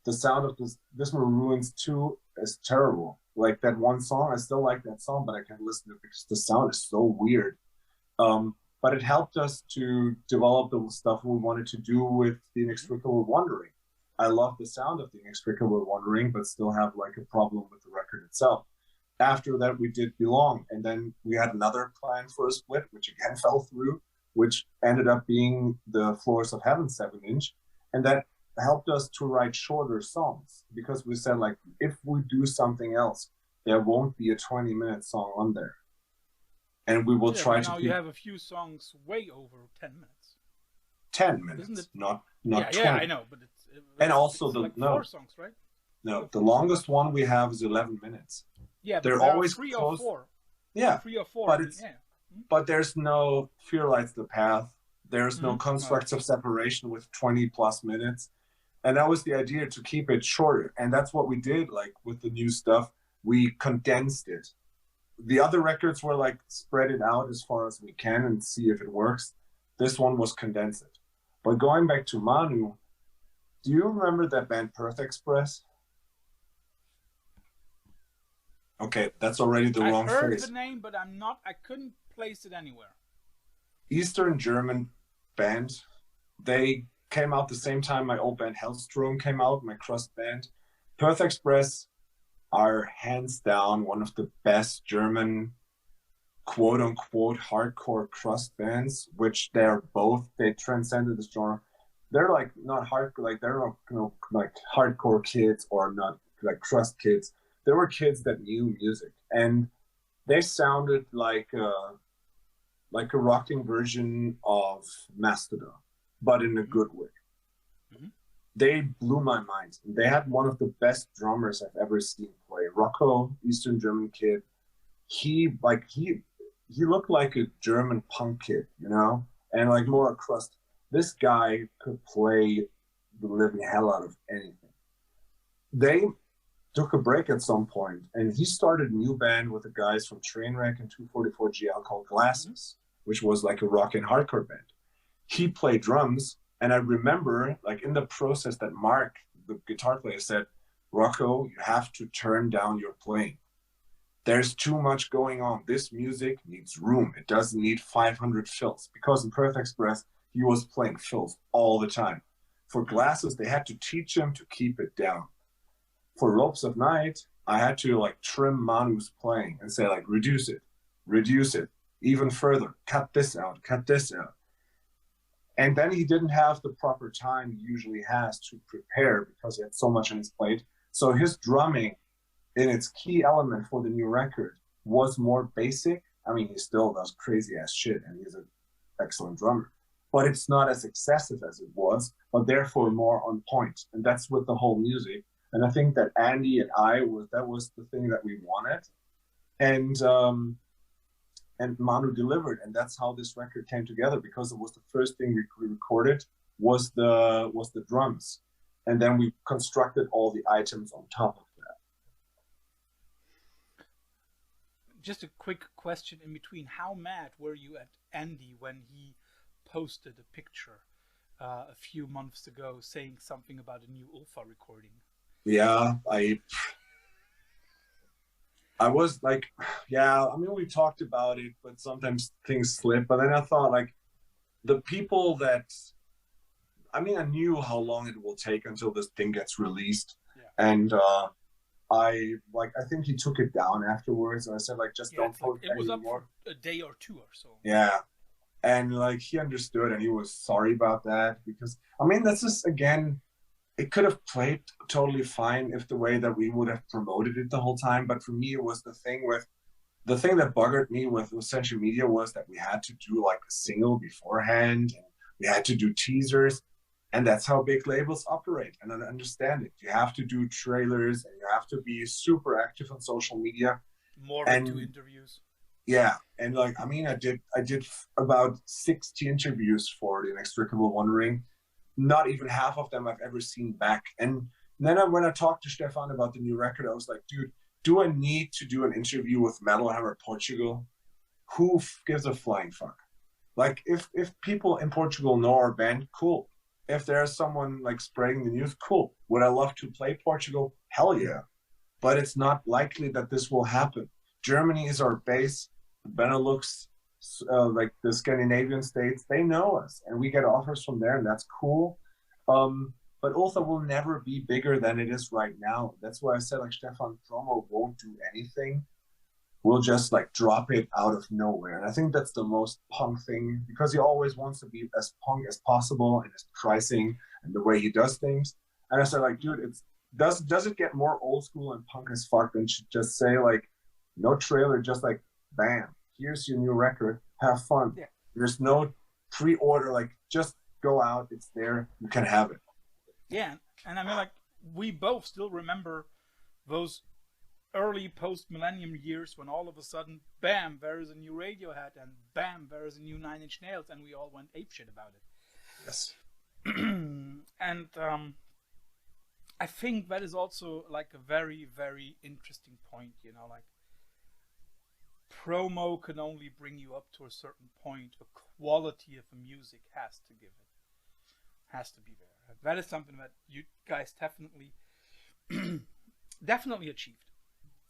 The sound of this Dismal Ruins 2 is terrible. Like that one song, I still like that song, but I can't listen to it because the sound is so weird. But it helped us to develop the stuff we wanted to do with The Inextricable Wandering. I love the sound of The Inextricable Wandering, but still have like a problem with the record itself. After that, we did Belong, and then we had another plan for a split, which again fell through, which ended up being the Floors of Heaven 7-inch, and that helped us to write shorter songs, because we said, like, if we do something else, there won't be a 20-minute song on there. And we will try to. Now
you have a few songs way over 10 minutes.
10 minutes, not 20.
Yeah, I know, but
and also
it's like 4 songs, right?
No, the longest one we have is 11 minutes.
Yeah, but
they're always
3 or 4.
Yeah,
3 or 4.
But but there's no Fear Lights the Path. There's no Constructs of Separation with 20+ minutes. And that was the idea, to keep it shorter. And that's what we did, like with the new stuff. We condensed it. The other records were like, spread it out as far as we can and see if it works. This one was condensed. But going back to Manu, do you remember that band Perth Express? Okay, that's already the wrong phrase. I
heard the name, but I couldn't place it anywhere.
Eastern German band. They came out the same time my old band Hellstrom came out, my crust band. Perth Express are hands down one of the best German quote-unquote hardcore crust bands, which they transcended this genre. They're like not hardcore, like they're not, you know, like hardcore kids or not like crust kids. There were kids that knew music, and they sounded like a rocking version of Mastodon, but in a good way. They blew my mind. They had one of the best drummers I've ever seen play. Rocco, Eastern German kid. He looked like a German punk kid, you know, and like more a crust. This guy could play the living hell out of anything. They took a break at some point, and he started a new band with the guys from Trainwreck and 244GL called Glasses, which was like a rock and hardcore band. He played drums, and I remember, like, in the process that Mark, the guitar player, said, Rocco, you have to turn down your playing. There's too much going on. This music needs room. It doesn't need 500 fills. Because in Perth Express, he was playing fills all the time. For Glasses, they had to teach him to keep it down. For Ropes of Night, I had to like trim Manu's playing and say like, reduce it, even further, cut this out. And then he didn't have the proper time he usually has to prepare because he had so much on his plate. So his drumming in its key element for the new record was more basic. I mean, he still does crazy ass shit and he's an excellent drummer. but it's not as excessive as it was, but therefore more on point. And that's with the whole music. And I think that Andy and that was the thing that we wanted. And Manu delivered, and that's how this record came together, because it was the first thing we recorded was the drums, and then we constructed all the items on top of that.
Just a quick question in between: how mad were you at Andy when he posted a picture a few months ago saying something about a new Ultha recording?
Yeah, I was like, yeah, I mean, we talked about it, but sometimes things slip. But then I thought, like, the people that, I mean, I knew how long it will take until this thing gets released. Yeah. And I think he took it down afterwards. And I said, like, just don't post
it was
anymore.
Up for a day or two or so.
Yeah. And, like, he understood and he was sorry about that, because, I mean, that's just, again, it could have played totally fine if the way that we would have promoted it the whole time. But for me, it was the thing that buggered me with Century Media was that we had to do like a single beforehand, and we had to do teasers, and that's how big labels operate. And I understand it. You have to do trailers, and you have to be super active on social media.
More than 2 interviews.
Yeah, and like, I mean, I did about 60 interviews for the Inextricable Wondering. Not even half of them I've ever seen back. And then when I talked to Stefan about the new record, I was like, dude, do I need to do an interview with Metal Hammer Portugal? Who gives a flying fuck? Like, if people in Portugal know our band, cool. If there's someone like spreading the news, cool. Would I love to play Portugal? Hell yeah. But it's not likely that this will happen. Germany is our base. Benelux, like the Scandinavian states, they know us, and we get offers from there, and that's cool. But Ultha will never be bigger than it is right now. That's why I said, like, Stefan Promo won't do anything. We'll just like drop it out of nowhere. And I think that's the most punk thing, because he always wants to be as punk as possible in his pricing and the way he does things. And I said, like, dude, does it get more old school and punk as fuck than just say, like, no trailer, just like, bam, here's your new record, have fun. Yeah. There's no pre-order, like, just go out, it's there, you can have it.
Yeah, and I mean, like, we both still remember those early post-millennium years when all of a sudden, bam, there is a new Radiohead, and bam, there is a new Nine Inch Nails, and we all went apeshit about it.
Yes.
And I think that is also like a very, very interesting point, you know, like, promo can only bring you up to a certain point. The quality of the music has to give it. Has to be there. That is something that you guys definitely achieved.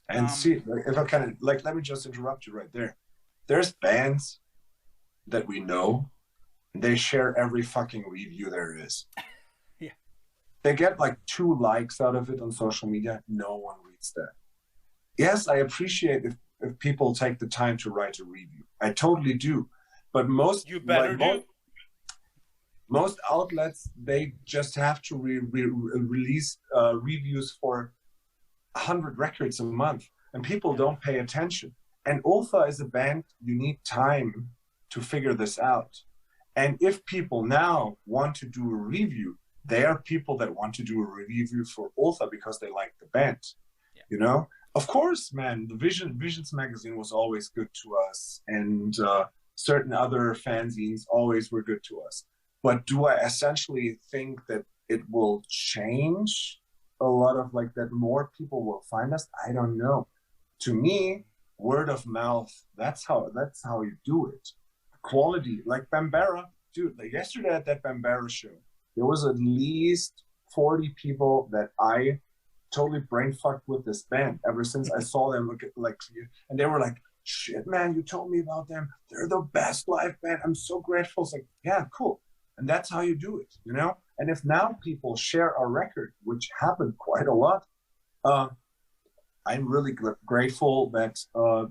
And see, if I kind of, like, let me just interrupt you right there. There's bands that we know, and they share every fucking review there is.
Yeah.
They get like 2 likes out of it on social media. No one reads that. Yes, I appreciate if people take the time to write a review. I totally do. But most outlets, they just have to release reviews for 100 records a month, and people don't pay attention. And Ultha is a band, you need time to figure this out. And if people now want to do a review, they are people that want to do a review for Ultha because they like the band. Yeah. You know? Of course, man, the Visions magazine was always good to us, and certain other fanzines always were good to us. But do I essentially think that it will change a lot of, like, that more people will find us? I don't know. To me, word of mouth, that's how you do it. Quality, like Bambera, dude, like yesterday at that Bambera show, there was at least 40 people that I totally brain fucked with this band ever since I saw them, like, and they were like, shit, man, you told me about them. They're the best live band. I'm so grateful. It's like, yeah, cool. And that's how you do it, you know? And if now people share our record, which happened quite a lot, I'm really grateful that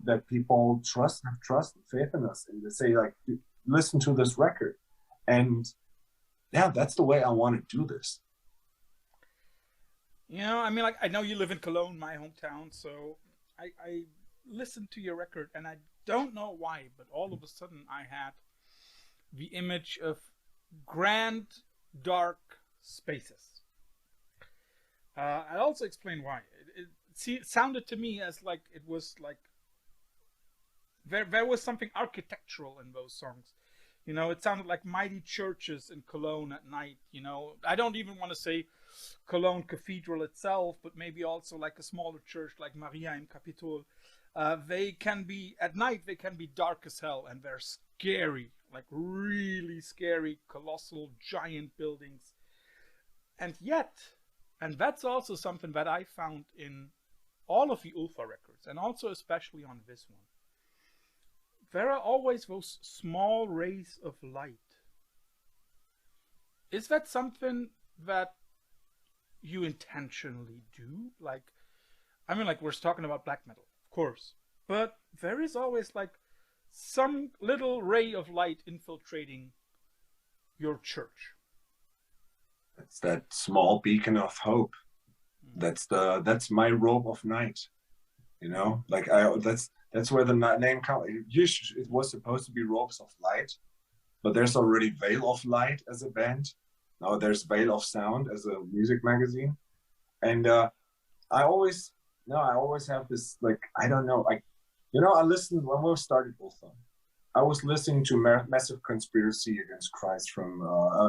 that people have trust and faith in us, and they say, like, listen to this record. And yeah, that's the way I want to do this.
You know, I mean, like, I know you live in Cologne, my hometown, so I listened to your record, and I don't know why, but all of a sudden I had the image of grand, dark spaces. I'll also explain why. It sounded to me as like it was like there was something architectural in those songs. You know, it sounded like mighty churches in Cologne at night. You know, I don't even want to say Cologne Cathedral itself, but maybe also like a smaller church like Maria im Capitol. They can be, at night, they can be dark as hell, and they're scary, like really scary, colossal, giant buildings. And yet, and that's also something that I found in all of the Ultha records, and also especially on this one, there are always those small rays of light. Is that something that you intentionally do? Like, I mean, like, we're talking about black metal, of course, but there is always like some little ray of light infiltrating your church.
It's that small beacon of hope. That's my robe of night. You know, like that's where the name comes. It was supposed to be Robes of Light, but there's already Veil of Light as a band. Now there's Veil of Sound as a music magazine, and I always have this, like, I don't know, like, you know, I listened when we started Ultha. I was listening to Massive Conspiracy Against Christ from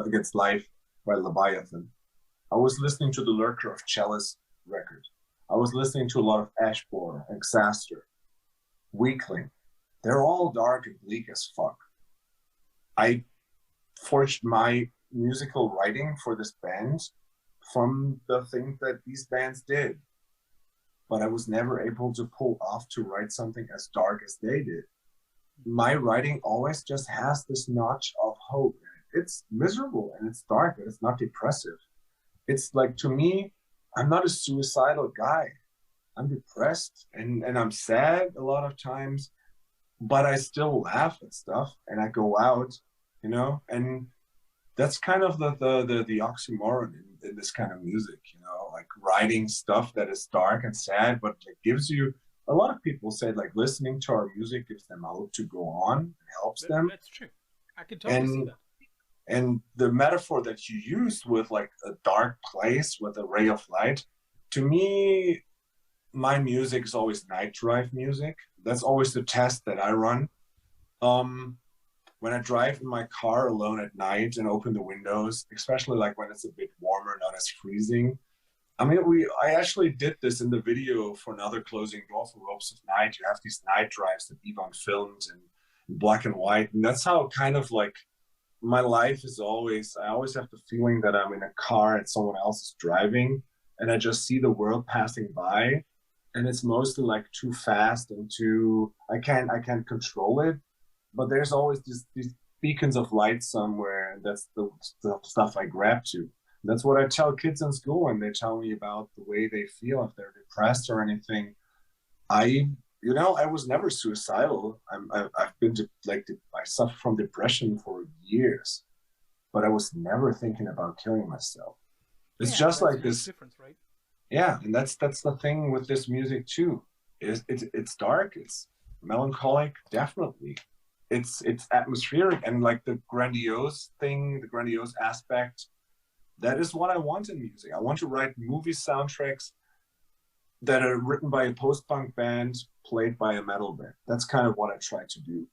Against Life by Leviathan. I was listening to the Lurker of Chalice record. I was listening to a lot of Ashbore, Exaster, Weakling. They're all dark and bleak as fuck. I forged my musical writing for this band from the things that these bands did. But I was never able to pull off to write something as dark as they did. My writing always just has this notch of hope. It's miserable and it's dark, but it's not depressive. It's like, to me, I'm not a suicidal guy. I'm depressed and I'm sad a lot of times, but I still laugh at stuff and I go out, you know, and that's kind of the oxymoron in this kind of music, you know, like writing stuff that is dark and sad, but it gives you, a lot of people say, like, listening to our music gives them hope to go on and helps them.
That's true. I can totally see that.
And the metaphor that you used with like a dark place with a ray of light, to me, my music is always night drive music. That's always the test that I run. When I drive in my car alone at night and open the windows, especially like when it's a bit warmer, not as freezing. I mean, I actually did this in the video for another closing door for Ropes of Night. You have these night drives that Ivan filmed in black and white. And that's how kind of like my life is always, I always have the feeling that I'm in a car and someone else is driving and I just see the world passing by. And it's mostly like too fast and too, I can't control it. But there's always these beacons of light somewhere, and that's the stuff I grab to. That's what I tell kids in school when they tell me about the way they feel, if they're depressed or anything. I was never suicidal. I've been I suffer from depression for years, but I was never thinking about killing myself. It's just like this
difference, right?
Yeah, and that's the thing with this music too. It's dark, it's melancholic, definitely. It's atmospheric, and like the grandiose thing, the grandiose aspect. That is what I want in music. I want to write movie soundtracks that are written by a post-punk band, played by a metal band. That's kind of what I try to do.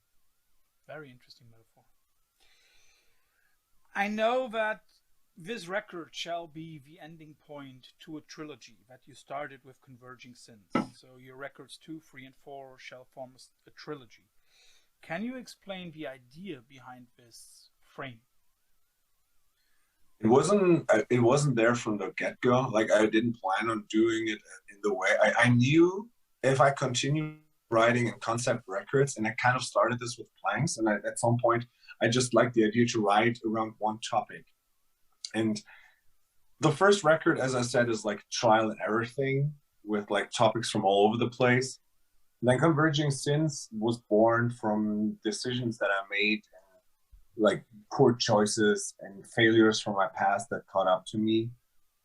Very interesting metaphor. I know that this record shall be the ending point to a trilogy that you started with Converging Sins. So your records 2, 3, and 4 shall form a trilogy. Can you explain the idea behind this frame?
It wasn't there from the get-go. Like, I didn't plan on doing it in the way. I knew if I continued writing in concept records, and I kind of started this with planks, and at some point I just liked the idea to write around one topic. And the first record, as I said, is like trial and error thing with like topics from all over the place. And then Converging Sins was born from decisions that I made, like poor choices and failures from my past that caught up to me.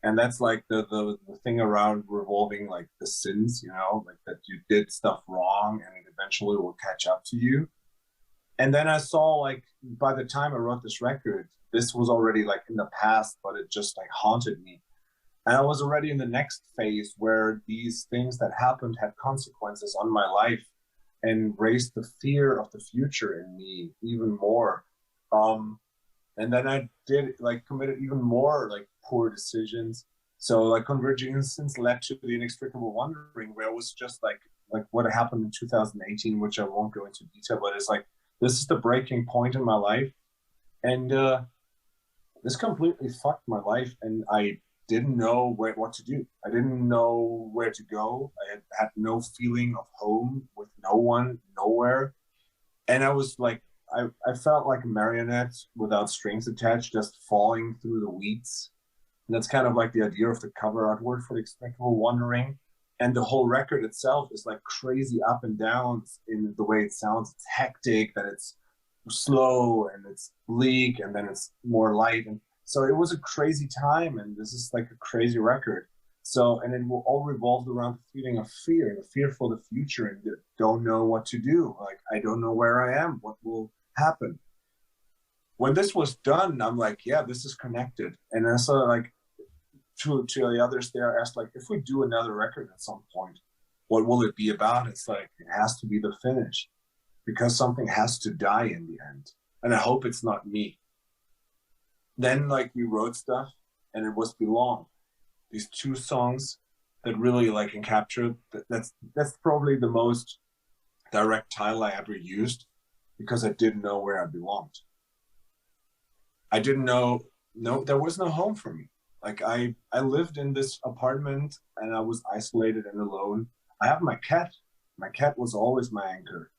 And that's like the thing around revolving like the sins, you know, like that you did stuff wrong and it eventually will catch up to you. And then I saw, like, by the time I wrote this record, this was already like in the past, but it just like haunted me. And I was already in the next phase where these things that happened had consequences on my life and raised the fear of the future in me even more. And then I did like committed even more like poor decisions. So like Converging Instance led to the Inextricable Wandering, where it was just like what happened in 2018, which I won't go into detail, but it's like this is the breaking point in my life. And this completely fucked my life, and I didn't know what to do. I didn't know where to go. I had no feeling of home with no one, nowhere. And I was like, I felt like a marionette without strings attached, just falling through the weeds. And that's kind of like the idea of the cover artwork for the Inextricable Wandering. And the whole record itself is like crazy up and downs in the way it sounds. It's hectic, then it's slow, and it's bleak, and then it's more light. And so it was a crazy time, and this is like a crazy record. So, and it will all revolved around the feeling of fear, the fear for the future, and don't know what to do. Like, I don't know where I am, what will happen. When this was done, I'm like, yeah, this is connected. And I saw like to the others there, I asked like, if we do another record at some point, what will it be about? It's like, it has to be the finish, because something has to die in the end. And I hope it's not me. Then like we wrote stuff, and it was Belong. These two songs that really like encaptured that's probably the most direct title I ever used, because I didn't know where I belonged. I didn't know, there was no home for me. Like I lived in this apartment, and I was isolated and alone. I have my cat. My cat was always my anchor.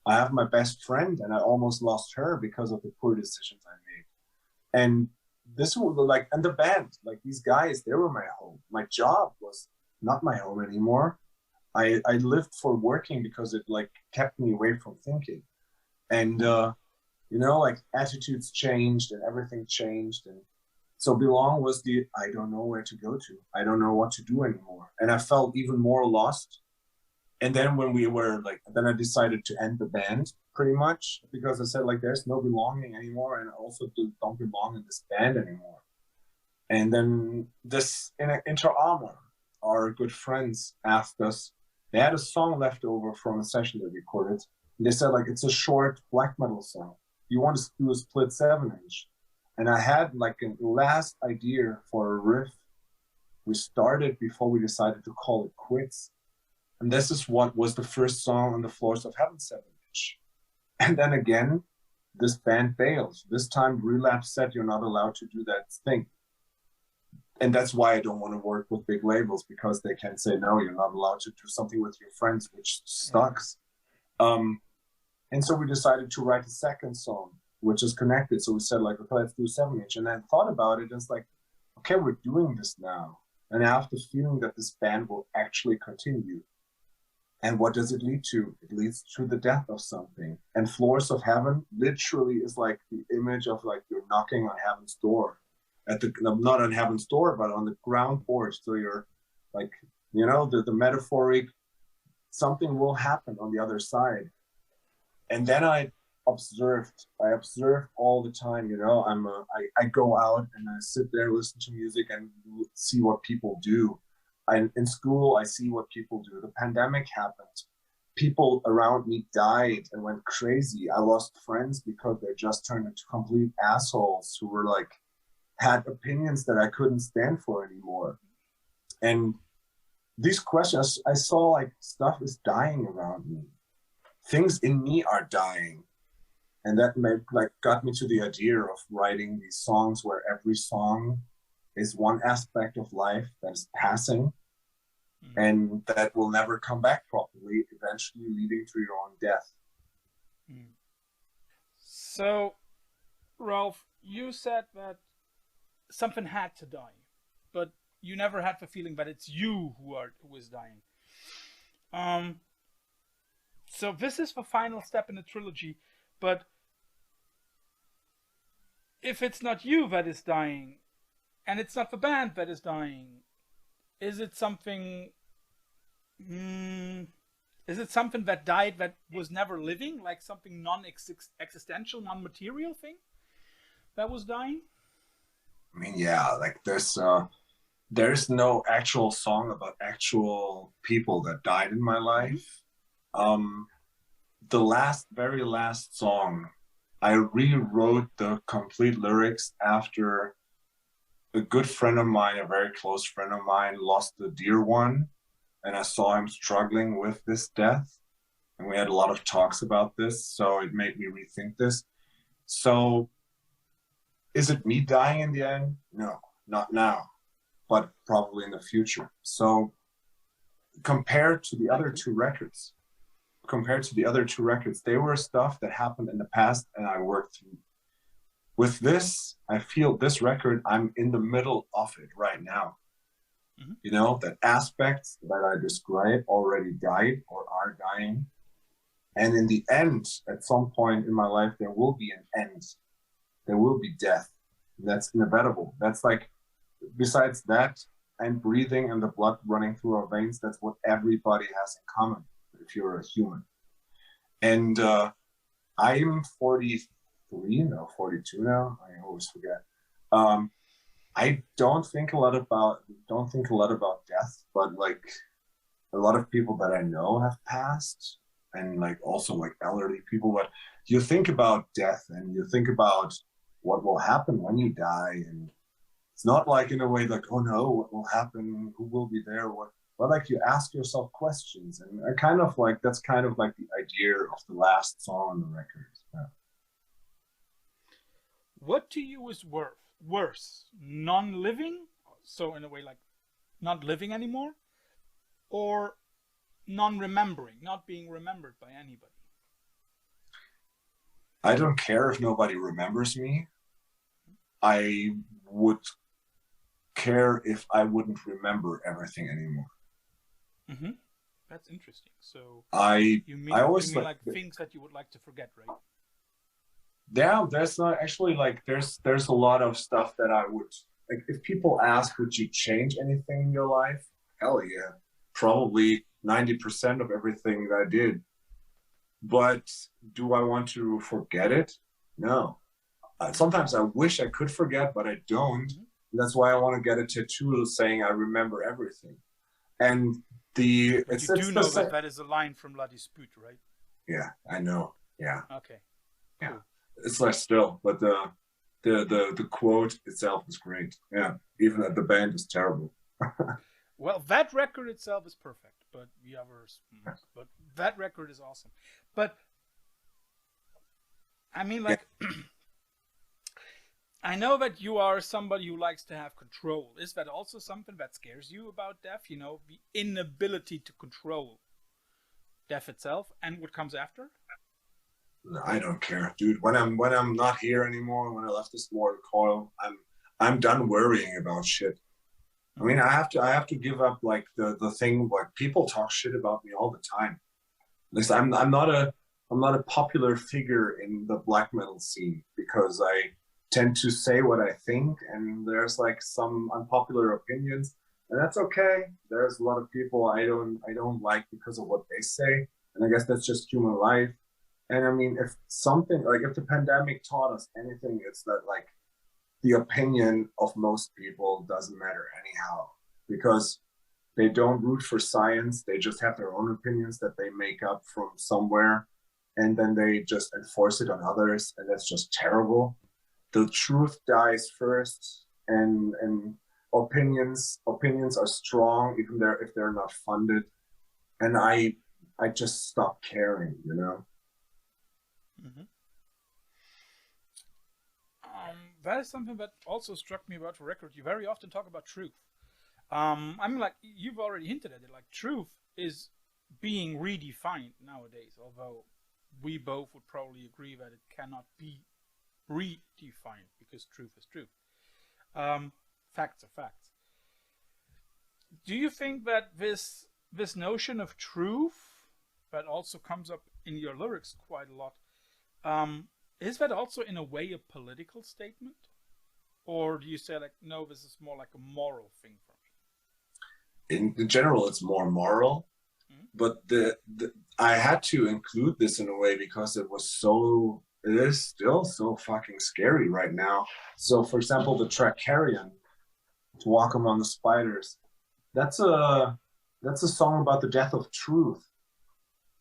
I have my best friend, and I almost lost her because of the poor decisions I made. And this was like, and the band, like these guys, they were my home. My job was not my home anymore. I lived for working because it like kept me away from thinking. And you know, like attitudes changed and everything changed. And so Belong was the, I don't know where to go to. I don't know what to do anymore. And I felt even more lost. And then when we were like, then I decided to end the band pretty much, because I said like, there's no belonging anymore. And I also don't belong in this band anymore. And then this Inter Armor, our good friends, asked us, they had a song left over from a session they recorded. And they said like, it's a short black metal song. You want to do a split 7-inch? And I had like a last idea for a riff. We started before we decided to call it quits. And this is what was the first song on the Floors of Heaven 7-inch. And then again, this band fails. This time Relapse said you're not allowed to do that thing. And that's why I don't want to work with big labels, because they can say, no, you're not allowed to do something with your friends, which sucks. And so we decided to write a second song, which is connected. So we said like, okay, let's do a 7-inch. And I thought about it, and it's like, okay, we're doing this now. And I have the feeling that this band will actually continue. And what does it lead to? It leads to the death of something. And Floors of Heaven literally is like the image of like you're knocking on heaven's door. Not on heaven's door, but on the ground porch. So you're like, you know, the metaphoric, something will happen on the other side. And then I observed all the time, you know, I go out and I sit there, listen to music, and see what people do. In school, I see what people do. The pandemic happened. People around me died and went crazy. I lost friends because they just turned into complete assholes who were like, had opinions that I couldn't stand for anymore. And these questions, I saw like stuff is dying around me. Things in me are dying. And that got me to the idea of writing these songs where every song is one aspect of life that is passing and that will never come back properly, eventually leading to your own death.
So, Ralph, you said that something had to die, but you never had the feeling that it's you who is dying. So this is the final step in the trilogy, but if it's not you that is dying, and it's not the band that is dying, is it something? Is it something that died that was never living, like something non-existential, non-material thing? that was dying?
I mean, yeah, like there's no actual song about actual people that died in my life. The very last song, I rewrote the complete lyrics after a good friend of mine, a very close friend of mine, lost a dear one, and I saw him struggling with this death. And we had a lot of talks about this, so it made me rethink this. So, is it me dying in the end? No, not now, but probably in the future. So, compared to the other two records, they were stuff that happened in the past and I worked through. With this, I feel this record, I'm in the middle of it right now. You know, that aspects that I described already died or are dying. And in the end, at some point in my life, there will be an end. There will be death. That's inevitable. That's like, besides that, and breathing and the blood running through our veins, that's what everybody has in common if you're a human. And I'm 43, no, 42 now. I always forget. I don't think a lot about death, but like a lot of people that I know have passed, and like also like elderly people. But you think about death and you think about what will happen when you die, and it's not like in a way like, oh no, what will happen? Who will be there? What? But like you ask yourself questions, and I kind of like that's kind of like the idea of the last song on the record. Yeah.
What to you is worse, non-living, so in a way like not living anymore, or non-remembering, not being remembered by anybody?
I don't care if nobody remembers me. I would care if I wouldn't remember everything anymore.
That's interesting. So
I always
you mean like things that you would like to forget, right?
Yeah, there's not actually like there's a lot of stuff that I would like. If people ask, would you change anything in your life? Hell yeah, probably 90% of everything that I did. But do I want to forget it? No. Sometimes I wish I could forget, but I don't. That's why I want to get a tattoo saying I remember everything. And you
do know that that is a line from La Dispute, right?
Yeah, I know. Yeah.
Okay.
Cool. Yeah. It's like still, but the quote itself is great. Yeah, even the band is terrible.
Well, that record itself is perfect, but that record is awesome. But I mean, like, yeah. I know that you are somebody who likes to have control. Is that also something that scares you about death? You know, the inability to control death itself and what comes after?
I don't care, dude. When I'm not here anymore, when I left this mortal coil, I'm done worrying about shit. I mean, I have to give up like the thing. Like people talk shit about me all the time. Listen, I'm not a popular figure in the black metal scene because I tend to say what I think, and there's like some unpopular opinions, and that's okay. There's a lot of people I don't like because of what they say, and I guess that's just human life. And I mean, if the pandemic taught us anything, it's that like the opinion of most people doesn't matter anyhow, because they don't root for science. They just have their own opinions that they make up from somewhere, and then they just enforce it on others, and that's just terrible. The truth dies first, and opinions are strong even if they're not funded. And I just stopped caring, you know.
That is something that also struck me about the record. You very often talk about truth. I mean, like you've already hinted at it. Like truth is being redefined nowadays. Although we both would probably agree that it cannot be redefined because truth is truth. Facts are facts. Do you think that this notion of truth that also comes up in your lyrics quite a lot, is that also in a way a political statement? Or do you say like, no, this is more like a moral thing for me?
In general, it's more moral, but I had to include this in a way because it was so it is still so fucking scary right now. So, for example, the track Carrion, To Walk Among the Spiders, that's a song about the death of truth.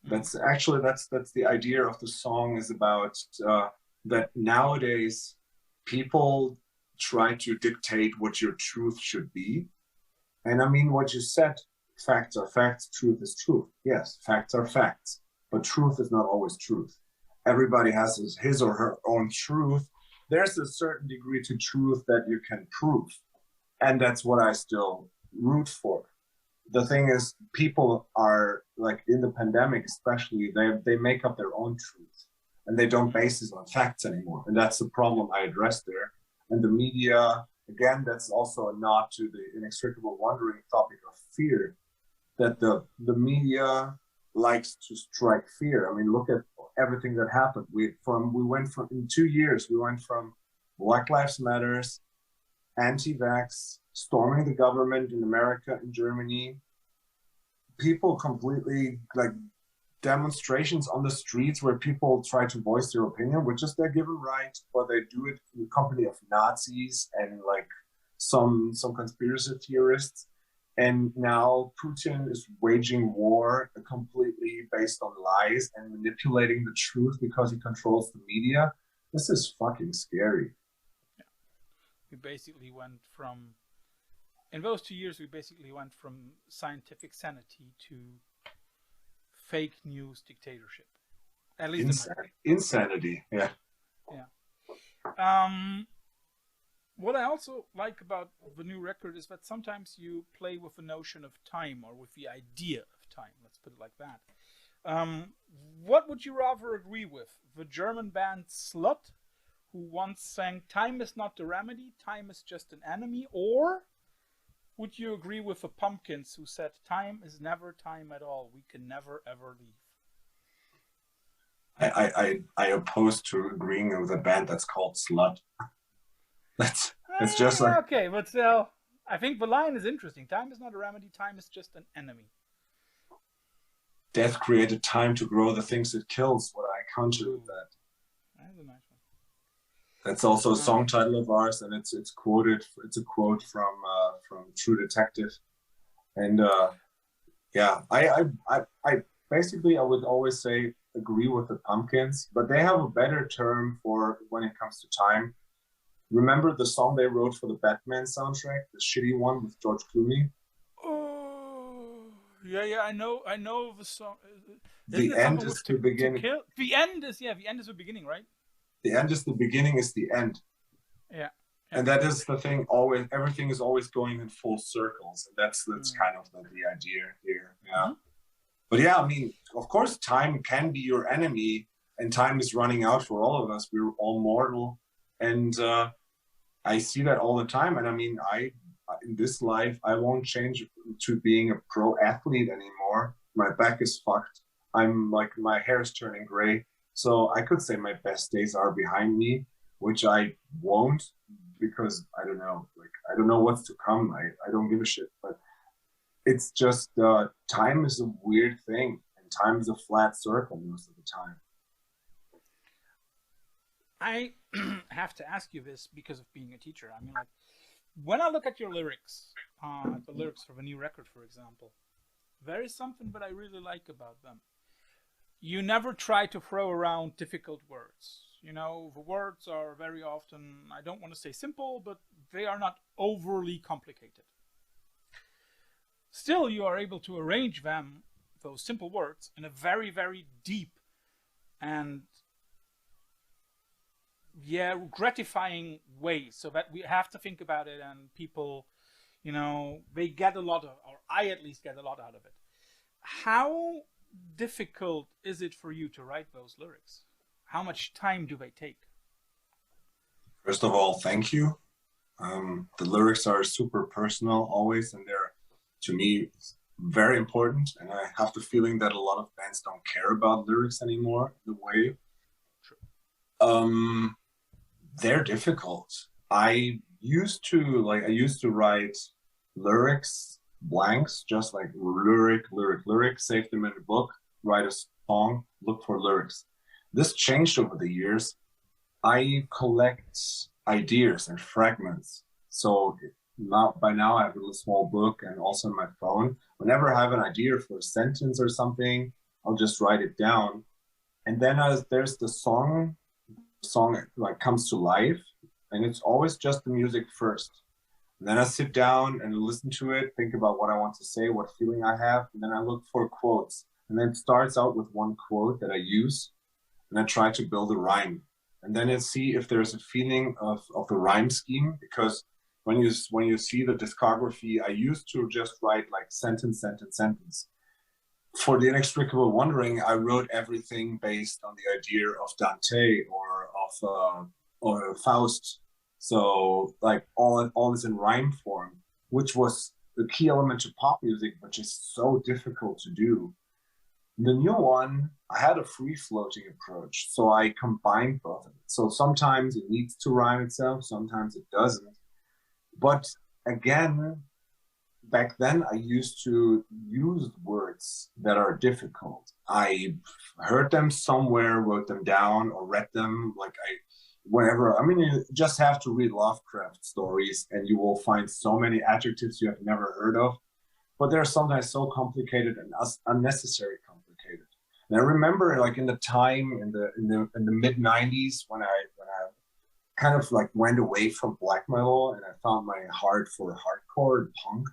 That's actually that's the idea of the song, is about that nowadays people try to dictate what your truth should be. And I mean, what you said, facts are facts, truth is truth. Yes, facts are facts, but truth is not always truth. Everybody has his or her own truth. There's a certain degree to truth that you can prove. And that's what I still root for. The thing is, people are, like, in the pandemic especially, they make up their own truth, and they don't base it on facts anymore. And that's the problem I addressed there. And the media, again, that's also a nod to the inextricable wandering topic of fear, that the media likes to strike fear. I mean, look at everything that happened. We went from, in 2 years, we went from Black Lives Matters, anti-vax, storming the government in America and Germany, people completely, like, demonstrations on the streets where people try to voice their opinion, which is their given right, but they do it in the company of Nazis and, like, some conspiracy theorists. And now Putin is waging war completely based on lies and manipulating the truth because he controls the media. This is fucking scary.
Yeah. We basically went from, in those 2 years, we basically went from scientific sanity to fake news dictatorship. At least
insanity. Yeah.
Yeah. What I also like about the new record is that sometimes you play with the notion of time, or with the idea of time. Let's put it like that. What would you rather agree with? The German band Slut, who once sang, "Time is not the remedy, time is just an enemy," or would you agree with the Pumpkins, who said, "Time is never time at all, we can never ever leave"?
I oppose to agreeing with a band that's called Slut. It's just like,
okay, but still, I think the line is interesting. Time is not a remedy, time is just an enemy.
Death created time to grow the things it kills. What I counter with that.
That's a nice one.
That's also a song title of ours, and it's quoted. It's a quote from True Detective, and yeah, I basically, I would always say agree with the Pumpkins, but they have a better term for when it comes to time. Remember the song they wrote for the Batman soundtrack, the shitty one with George Clooney?
Oh, yeah, I know the song.
The end is the beginning.
The end is the beginning, right?
The end is the beginning is the end.
Yeah.
And that is the thing, always, everything is always going in full circles. And that's kind of the idea here. Yeah. But yeah, I mean, of course, time can be your enemy, and time is running out for all of us. We're all mortal. And I see that all the time. And I mean, in this life, I won't change to being a pro athlete anymore. My back is fucked. I'm like, my hair is turning gray. So I could say my best days are behind me, which I won't, because I don't know, like, I don't know what's to come. I don't give a shit, but it's just, time is a weird thing, and time is a flat circle most of the time.
I have to ask you this because of being a teacher. I mean, like, when I look at your lyrics, the lyrics for the new record, for example, there is something that I really like about them. You never try to throw around difficult words. You know, the words are very often, I don't want to say simple, but they are not overly complicated. Still, you are able to arrange them, those simple words, in a very, very deep and, yeah, gratifying way, so that we have to think about it, and people, you know, they get a lot of, or I at least get a lot out of it. How difficult is it for you to write those lyrics? How much time do they take?
First of all, thank you. The lyrics are super personal always, and they're, to me, very important. And I have the feeling that a lot of bands don't care about lyrics anymore in the way.
True.
They're difficult. I used to write lyrics, blanks, just like lyric, save them in a book, write a song, look for lyrics. This changed over the years. I collect ideas and fragments. So by now I have a little small book and also on my phone. Whenever I have an idea for a sentence or something, I'll just write it down. And then there's the song like comes to life, and it's always just the music first. And then I sit down and listen to it, think about what I want to say, what feeling I have, and then I look for quotes. And then it starts out with one quote that I use, and I try to build a rhyme. And then I see if there's a feeling of the rhyme scheme, because when you see the discography, I used to just write like sentence, sentence, sentence. For the inextricable wandering, I wrote everything based on the idea of Dante or Faust. So like all is in rhyme form, which was the key element to pop music, which is so difficult to do. The new one, I had a free floating approach, so I combined both of it. So sometimes it needs to rhyme itself, sometimes it doesn't. But again, back then I used to use words that are difficult. I heard them somewhere, wrote them down, or read them whenever. I mean, you just have to read Lovecraft stories and you will find so many adjectives you have never heard of, but they're sometimes so complicated and unnecessary complicated. And I remember like in the time in the mid 90s when I kind of like went away from black metal and I found my heart for hardcore and punk.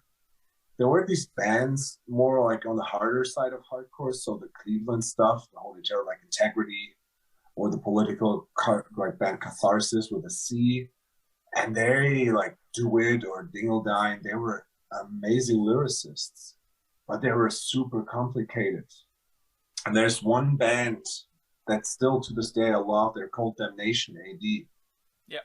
There were these bands more like on the harder side of hardcore, so the Cleveland stuff, the whole genre like Integrity, or the political like band Catharsis with a C, and they like Do It or Dingle Dine. They were amazing lyricists, but they were super complicated. And there's one band that still to this day I love. They're called Damnation AD.
Yeah.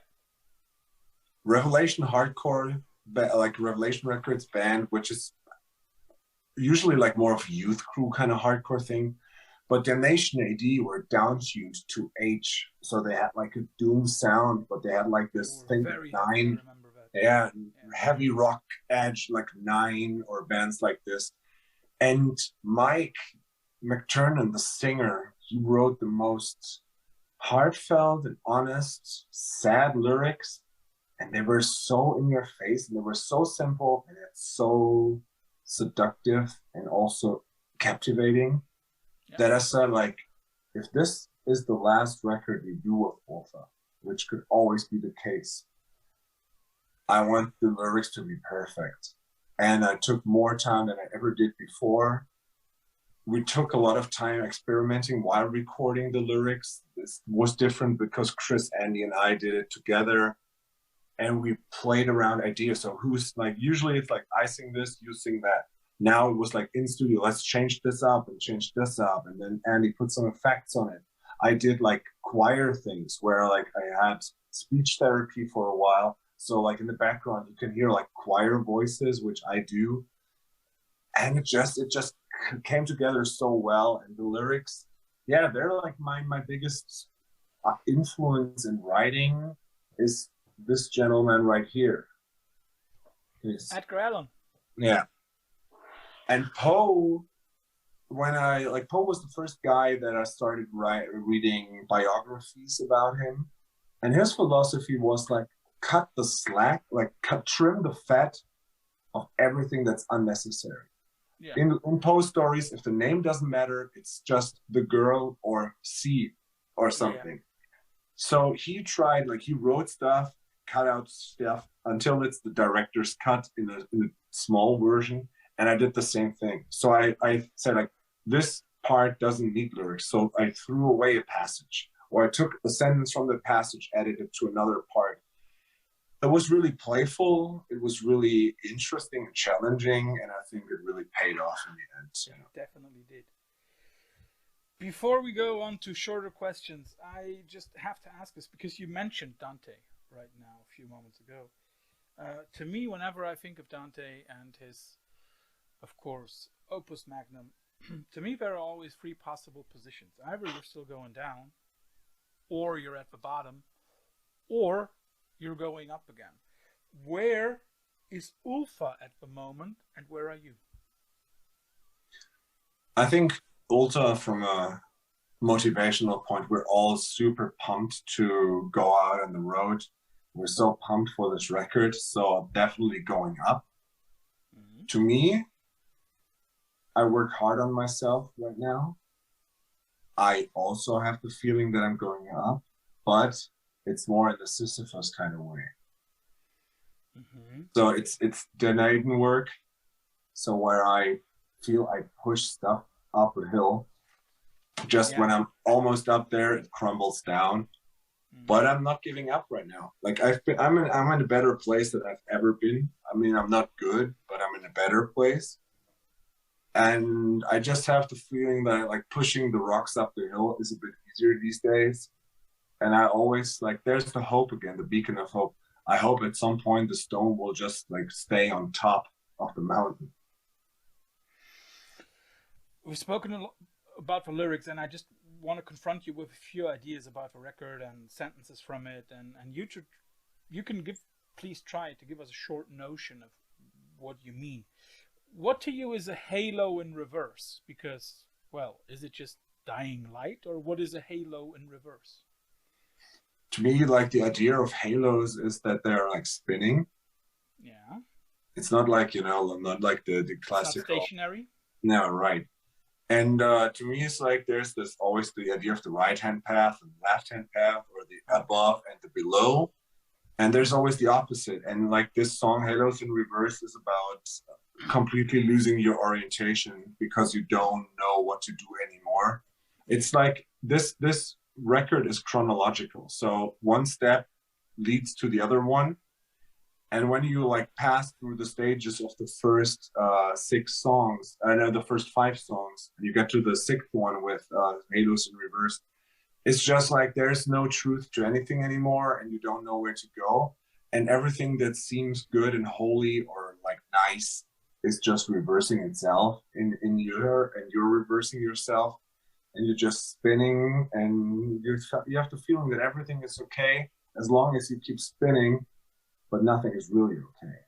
Revelation Hardcore, like Revelation Records band, which is usually like more of a youth crew kind of hardcore thing. But Damnation AD were downtuned to H, so they had like a doom sound, but they had like this thing Nine, yeah, heavy rock edge like Nine or bands like this. And Mike McTernan, the singer, he wrote the most heartfelt and honest, sad lyrics, and they were so in your face, and they were so simple, and it's so seductive and also captivating. That I said, like, if this is the last record we do of Ultha, which could always be the case, I want the lyrics to be perfect. And I took more time than I ever did before. We took a lot of time experimenting while recording the lyrics. This was different because Chris, Andy, and I did it together. And we played around ideas. So who's like, usually it's like, I sing this, you sing that. Now it was like in studio, let's change this up and change this up. And then Andy put some effects on it. I did like choir things where like I had speech therapy for a while. So like in the background, you can hear like choir voices, which I do. And it just came together so well. And the lyrics, yeah, they're like my biggest influence in writing is this gentleman right here.
Edgar Allan.
Yeah. And Poe, Poe was the first guy that I started reading biographies about him. And his philosophy was like, cut the slack, trim the fat of everything that's unnecessary. Yeah. In Poe's stories, if the name doesn't matter, it's just the girl or C or something. Yeah. So he wrote stuff, cut out stuff until it's the director's cut in a small version. And I did the same thing. So I said, like, this part doesn't need lyrics. So I threw away a passage, or I took a sentence from the passage, added it to another part. It was really playful. It was really interesting and challenging. And I think it really paid off in the end.
You know? It definitely did. Before we go on to shorter questions, I just have to ask this because you mentioned Dante right now a few moments ago. To me, whenever I think of Dante and his, of course, opus magnum, to me there are always three possible positions. Either you're still going down, or you're at the bottom, or you're going up again. Where is Ultha at the moment, and where are you?
I think Ultha, from a motivational point. We're all super pumped to go out on the road. We're so pumped for this record, so definitely going up.
Mhm.
To me, I work hard on myself right now. I also have the feeling that I'm going up, but it's more in the Sisyphus kind of way.
Mhm.
So it's Daniden work. So where I feel I push stuff up a hill, just when
Yeah.
I'm almost up there, it crumbles down.
Mhm.
But I'm not giving up right now. Like I'm in a better place than I've ever been. I mean, I'm not good, but I'm in a better place. And I just have the feeling that like pushing the rocks up the hill is a bit easier these days. And I always like, there's the hope again, the beacon of hope. I hope at some point the stone will just like stay on top of the mountain.
We've spoken a lot about the lyrics, and I just want to confront you with a few ideas about the record and sentences from it, and you can please try to give us a short notion of what you mean. What to you is a halo in reverse? Because, well, is it just dying light, or what is a halo in reverse?
To me, like the idea of halos is that they're like spinning.
Yeah.
It's not like, not like the
It's not
classical.
stationary.
No, right. And to me, it's like there's this always the idea of the right-hand path and left-hand path, or the above and the below. And there's always the opposite. And like this song, Halos in Reverse, is about completely losing your orientation because you don't know what to do anymore. It's like this record is chronological. So one step leads to the other one. And when you like pass through the stages of the first six songs, I know the first five songs, and you get to the sixth one with Halos in Reverse, it's just like there's no truth to anything anymore, and you don't know where to go. And everything that seems good and holy or like nice is just reversing itself in you, and you're reversing yourself, and you're just spinning, and you have the feeling that everything is okay as long as you keep spinning, but nothing is really okay.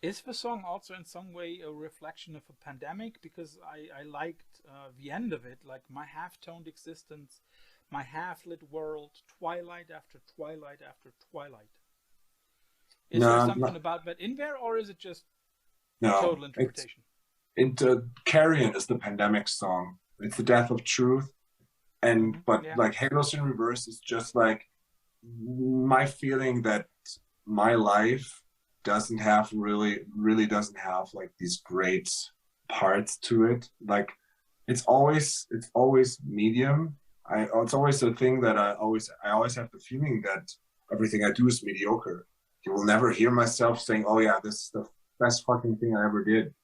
Is the song also in some way a reflection of a pandemic? Because I liked the end of it, like my half-toned existence, my half-lit world, twilight after twilight after twilight. Is there
No,
something about that in there, or is it just
no.
total interpretation?
Carrion is the pandemic song. It's the death of truth. And but
Yeah.
like Halos in Reverse is just like my feeling that my life doesn't have really doesn't have like these great parts to it. Like it's always medium. It's always a thing that I always have the feeling that everything I do is mediocre. You will never hear myself saying, "Oh yeah, this is the best fucking thing I ever did."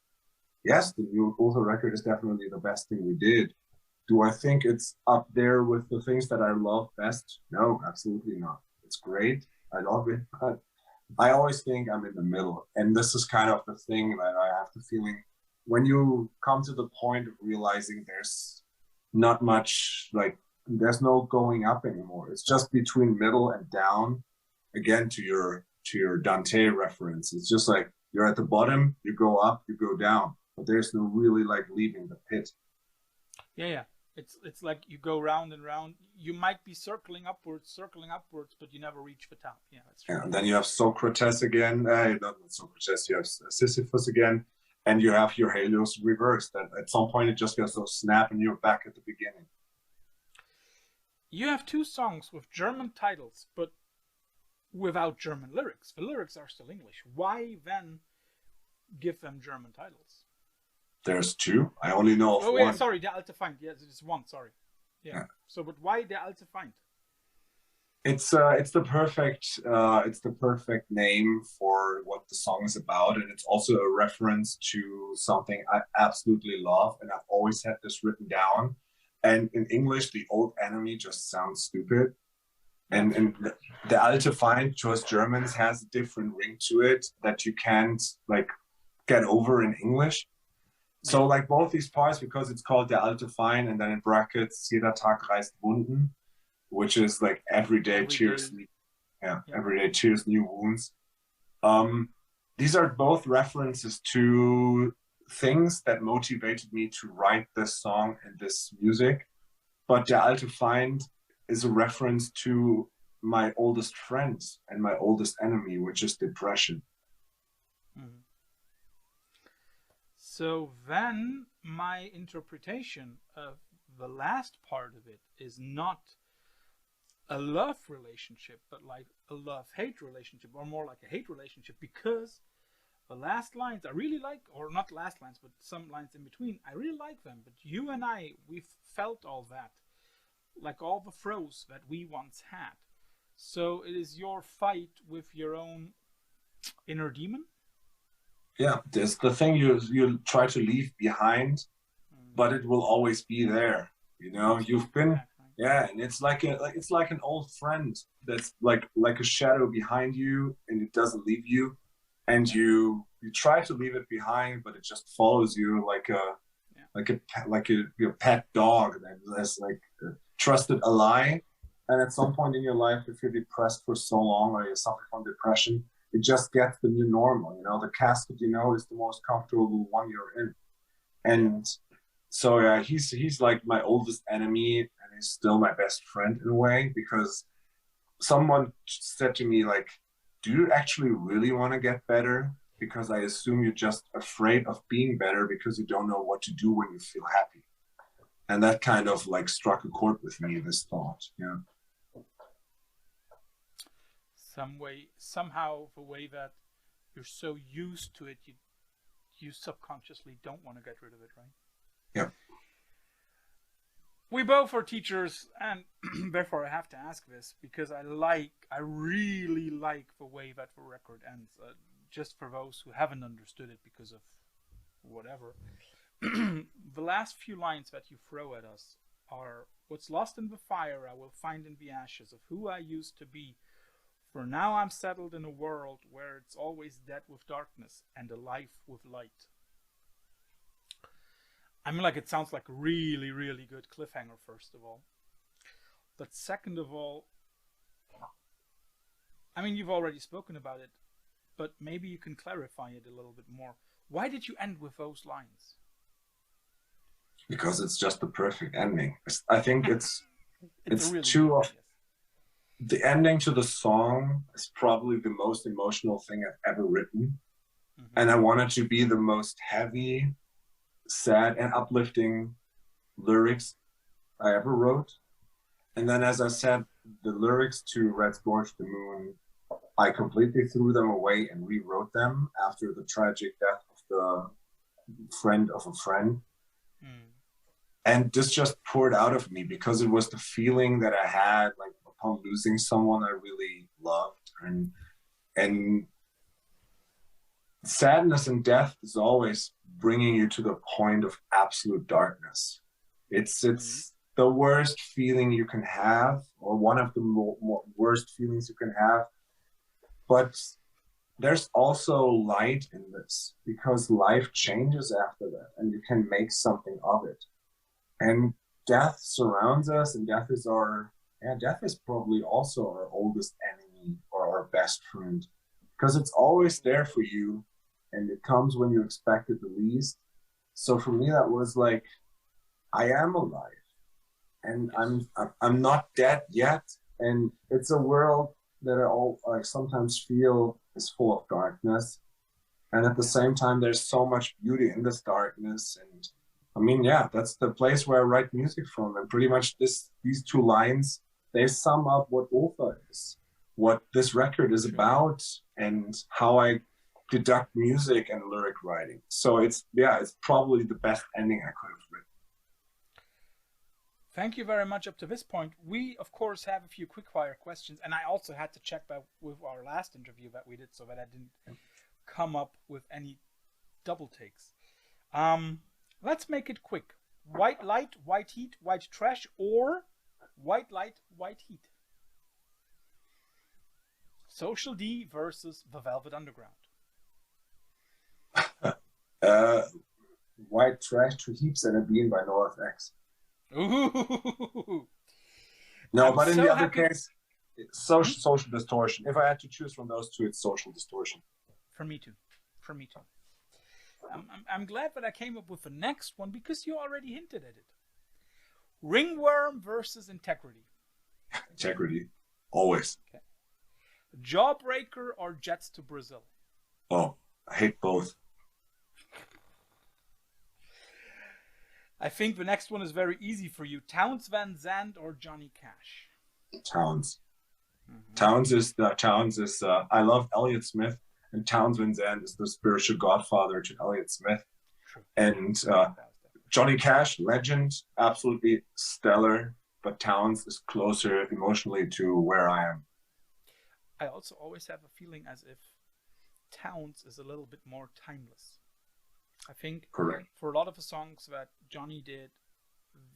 Yes, the new Ultha record is definitely the best thing we did. Do I think it's up there with the things that I love best? No, absolutely not. It's great. I love it, but I always think I'm in the middle. And this is kind of the thing that I have the feeling when you come to the point of realizing there's not much, like, there's no going up anymore. It's just between middle and down. Again, to your Dante reference, it's just like you're at the bottom, you go up, you go down, but there's no really like leaving the pit.
Yeah. It's like you go round and round. You might be circling upwards, but you never reach the top. Yeah, that's true.
Yeah, and then you have Socrates again. Not Socrates. You have Sisyphus again, and you have your Helios reversed. And at some point, it just gets a snap, and you're back at the beginning.
You have two songs with German titles, but without German lyrics. The lyrics are still English. Why then give them German titles?
There's two. I only know of one.
Yeah, sorry, Der alte Feind. Yes, it's one. Sorry. Yeah. So, but why Der alte Feind?
It's the perfect name for what the song is about, and it's also a reference to something I absolutely love, and I've always had this written down. And in English, the old enemy just sounds stupid. And the alte Feind to us Germans has a different ring to it that you can't like get over in English. So like both these parts, because it's called der alte Feind, and then in brackets, jeder Tag reißt Wunden, which is like every day cheers new wounds. These are both references to things that motivated me to write this song and this music. but der alte Feind is a reference to my oldest friends and my oldest enemy, which is depression.
Mhm. So then my interpretation of the last part of it is not a love relationship, but like a love-hate relationship, or more like a hate relationship, because the last lines I really like, or not last lines, but some lines in between, I really like them. But you and I, we've felt all that, like all the throes that we once had. So it is your fight with your own inner demon.
Yeah, there's the thing you try to leave behind, but it will always be there. You know, you've been
back, right?
yeah, and it's like an old friend that's like a shadow behind you, and it doesn't leave you, and you try to leave it behind, but it just follows you like a your pet dog that has like trusted ally. And at some point in your life, if you're depressed for so long or you suffer from depression, it just gets the new normal. You know, the casket, you know, is the most comfortable one you're in. And so yeah, he's like my oldest enemy, and he's still my best friend in a way, because someone said to me, like, do you actually really want to get better? Because I assume you're just afraid of being better because you don't know what to do when you feel happy. And that kind of like struck a chord with me, this thought. Yeah.
Somehow the way that you're so used to it, you subconsciously don't want to get rid of it, right?
Yeah.
We both are teachers, and therefore I have to ask this, because I really like the way that the record ends. Just for those who haven't understood it because of whatever, the last few lines that you throw at us are, "What's lost in the fire I will find in the ashes of who I used to be. For now I'm settled in a world where it's always dead with darkness and alive with light." I mean, like, it sounds like a really, really good cliffhanger, first of all. But second of all, I mean, you've already spoken about it, but maybe you can clarify it a little bit more. Why did you end with those lines?
Because it's just the perfect ending. I think it's
really
too
good, yes.
The ending to the song is probably the most emotional thing I've ever written.
Mm-hmm.
And I want it to be the most heavy, sad, and uplifting lyrics I ever wrote. And then, as I said, the lyrics to Red Scorched the Moon, I completely threw them away and rewrote them after the tragic death of the friend of a friend. And this just poured out of me because it was the feeling that I had, like, upon losing someone I really loved. And sadness and death is always bringing you to the point of absolute darkness. It's the worst feeling you can have, or one of the worst feelings you can have. But there's also light in this, because life changes after that, and you can make something of it. And death surrounds us, and death is probably also our oldest enemy or our best friend, because it's always there for you, and it comes when you expect it the least. So for me, that was like, I am alive, and I'm not dead yet, and it's a world that I sometimes feel is full of darkness, and at the same time, there's so much beauty in this darkness. And I mean, yeah, that's the place where I write music from. And pretty much these two lines, they sum up what Ultha is, what this record is about, and how I deduct music and lyric writing. So it's probably the best ending I could have written.
Thank you very much up to this point. We, of course, have a few quickfire questions, and I also had to check that with our last interview that we did so that I didn't come up with any double takes. Let's make it quick. White light, white heat, white trash, or white light, white heat? Social D versus the Velvet Underground.
White trash to heaps and a bean by NoFX.
Ooh.
No, but in the other case, social distortion. If I had to choose from those two, it's social distortion.
For me too. I'm glad that I came up with the next one, because you already hinted at it. Ringworm versus Integrity.
Integrity, always.
Okay. Jawbreaker or Jets to Brazil.
Oh, I hate both.
I think the next one is very easy for you. Townes Van Zandt or Johnny Cash.
Townes.
Mm-hmm.
Townes is. I love Elliott Smith, and Townes Van Zandt is the spiritual godfather to Elliott Smith.
True.
And Johnny Cash, legend, absolutely stellar. But Townes is closer emotionally to where I am.
I also always have a feeling as if Townes is a little bit more timeless. I think
Correct.
For a lot of the songs that Johnny did,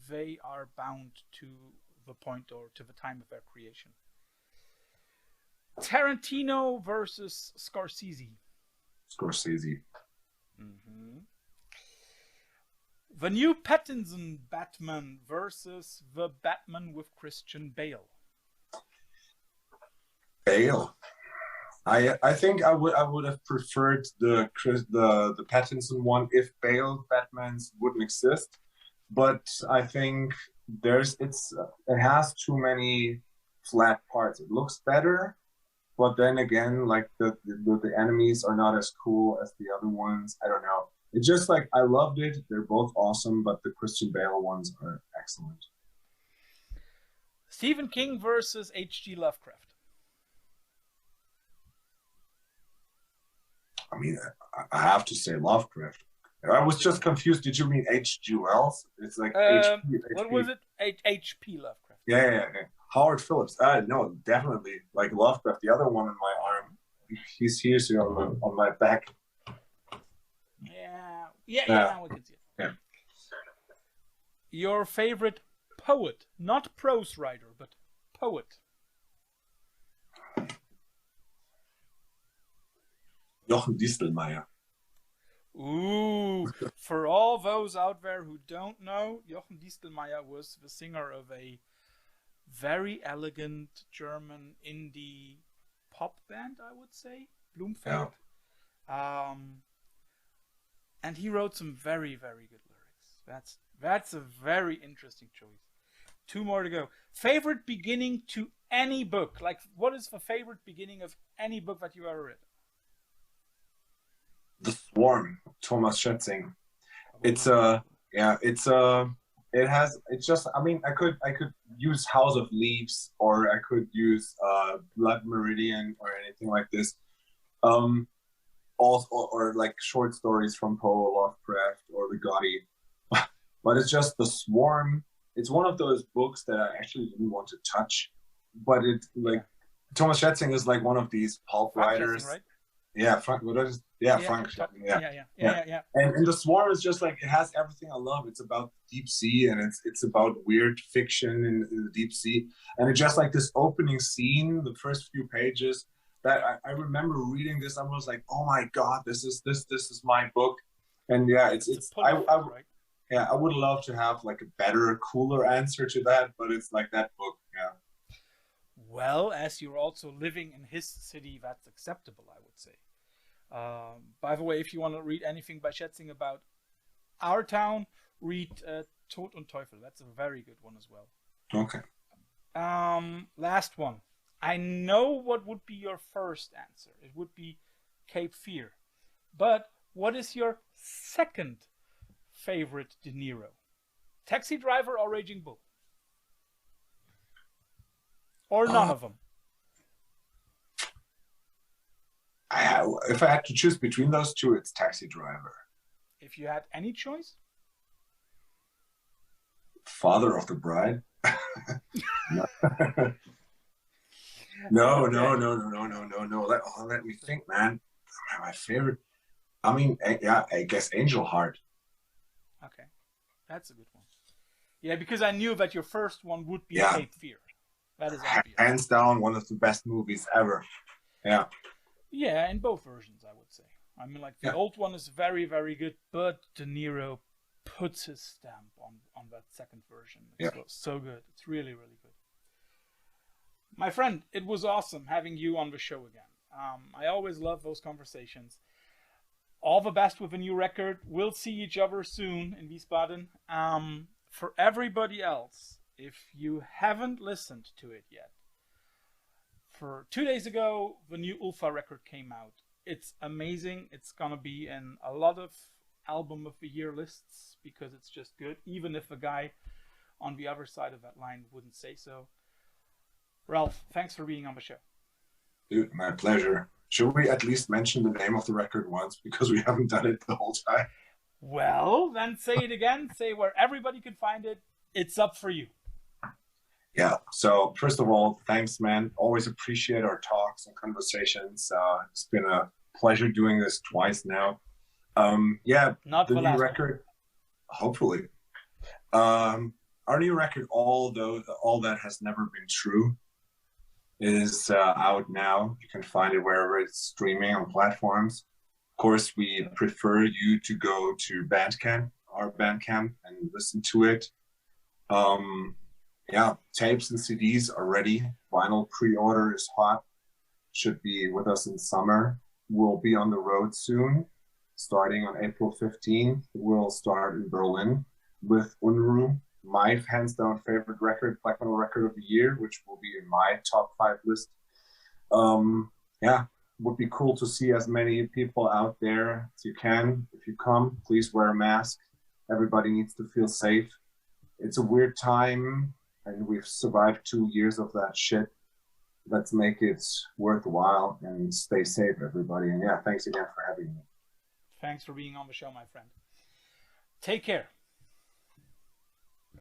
they are bound to the point or to the time of their creation. Tarantino versus Scorsese.
Scorsese.
Mm-hmm. The new Pattinson Batman versus the Batman with Christian Bale.
Bale. I think I would have preferred the Pattinson one if Bale Batmans wouldn't exist, but I think it has too many flat parts. It looks better, but then again, like the enemies are not as cool as the other ones. I don't know. It's just like I loved it. They're both awesome, but the Christian Bale ones are excellent.
Stephen King versus H.G. Lovecraft.
I mean, I have to say Lovecraft. I was just confused. Did you mean H.G. Wells? It's like H.P.
What was it? H.P. Lovecraft.
Yeah. Howard Phillips. No, definitely. Like Lovecraft. The other one on my arm. He's here on my back.
Yeah. Now we can see it.
Yeah.
Your favorite poet, not prose writer, but poet.
Jochen Distelmeier.
Ooh, for all those out there who don't know, Jochen Distelmeier was the singer of a very elegant German indie pop band, I would say, Blumfeld.
Yeah.
And he wrote some very, very good lyrics. That's a very interesting choice. 2 more to go. Favorite beginning to any book? Like, what is the favorite beginning of any book that you ever read?
The Swarm, Thomas Schätzing. I could use House of Leaves, or I could use Blood Meridian or anything like this. Also, or like short stories from Poe, Lovecraft, or Ligotti. But it's just The Swarm. It's one of those books that I actually didn't want to touch. But Thomas Schätzing is like one of these pulp writers.
Schätzing, right?
Yeah, Frank. Frank.
Yeah.
And The Swarm is just like, it has everything I love. It's about deep sea, and it's about weird fiction in the deep sea. And it's just like this opening scene, the first few pages, that I remember reading this. I was like, oh my god, this is my book. And yeah, I would love to have like a better, cooler answer to that, but it's like that book. Yeah.
Well, as you're also living in his city, that's acceptable, I would say. By the way, if you want to read anything by Schätzing about our town, read Tod und Teufel. That's a very good one as well.
Okay.
Last one. I know what would be your first answer. It would be Cape Fear. But what is your second favorite De Niro? Taxi Driver or Raging Bull? Or none of them?
If I had to choose between those two, it's Taxi Driver.
If you had any choice?
Father of the Bride. No. Let me think, man. My favorite. I mean, yeah, I guess Angel Heart.
Okay, that's a good one. Yeah, because I knew that your first one would be Cape Fear. That is obvious.
Hands down, one of the best movies ever. Yeah.
Yeah, in both versions, I would say. I mean, like, the old one is very, very good, but De Niro puts his stamp on that second version. It's so good. It's really, really good. My friend, it was awesome having you on the show again. I always love those conversations. All the best with a new record. We'll see each other soon in Wiesbaden. for everybody else, if you haven't listened to it yet, for 2 days ago, the new Ultha record came out. It's amazing. It's gonna be in a lot of album of the year lists because it's just good, even if a guy on the other side of that line wouldn't say so. Ralph, thanks for being on the show.
Dude, my pleasure. Should we at least mention the name of the record once, because we haven't done it the whole time?
Well, then say it again. Say where everybody can find it. It's up for you.
Yeah. So first of all, thanks, man. Always appreciate our talks and conversations. It's been a pleasure doing this twice now. Yeah,
Not
the
the
new
last
record, hopefully. Our new record, All That Has Never Been True, is out now. You can find it wherever it's streaming on platforms. Of course, we prefer you to go to Bandcamp, our Bandcamp, and listen to it. Yeah, tapes and CDs are ready. Vinyl pre-order is hot. Should be with us in summer. We'll be on the road soon. Starting on April 15th, we'll start in Berlin with Unruh, my hands down favorite record, black metal record of the year, which will be in my top 5 list. Yeah, would be cool to see as many people out there as you can. If you come, please wear a mask. Everybody needs to feel safe. It's a weird time, and we've survived 2 years of that shit. Let's make it worthwhile and stay safe, everybody. And yeah, thanks again for having me.
Thanks for being on the show, my friend. Take care.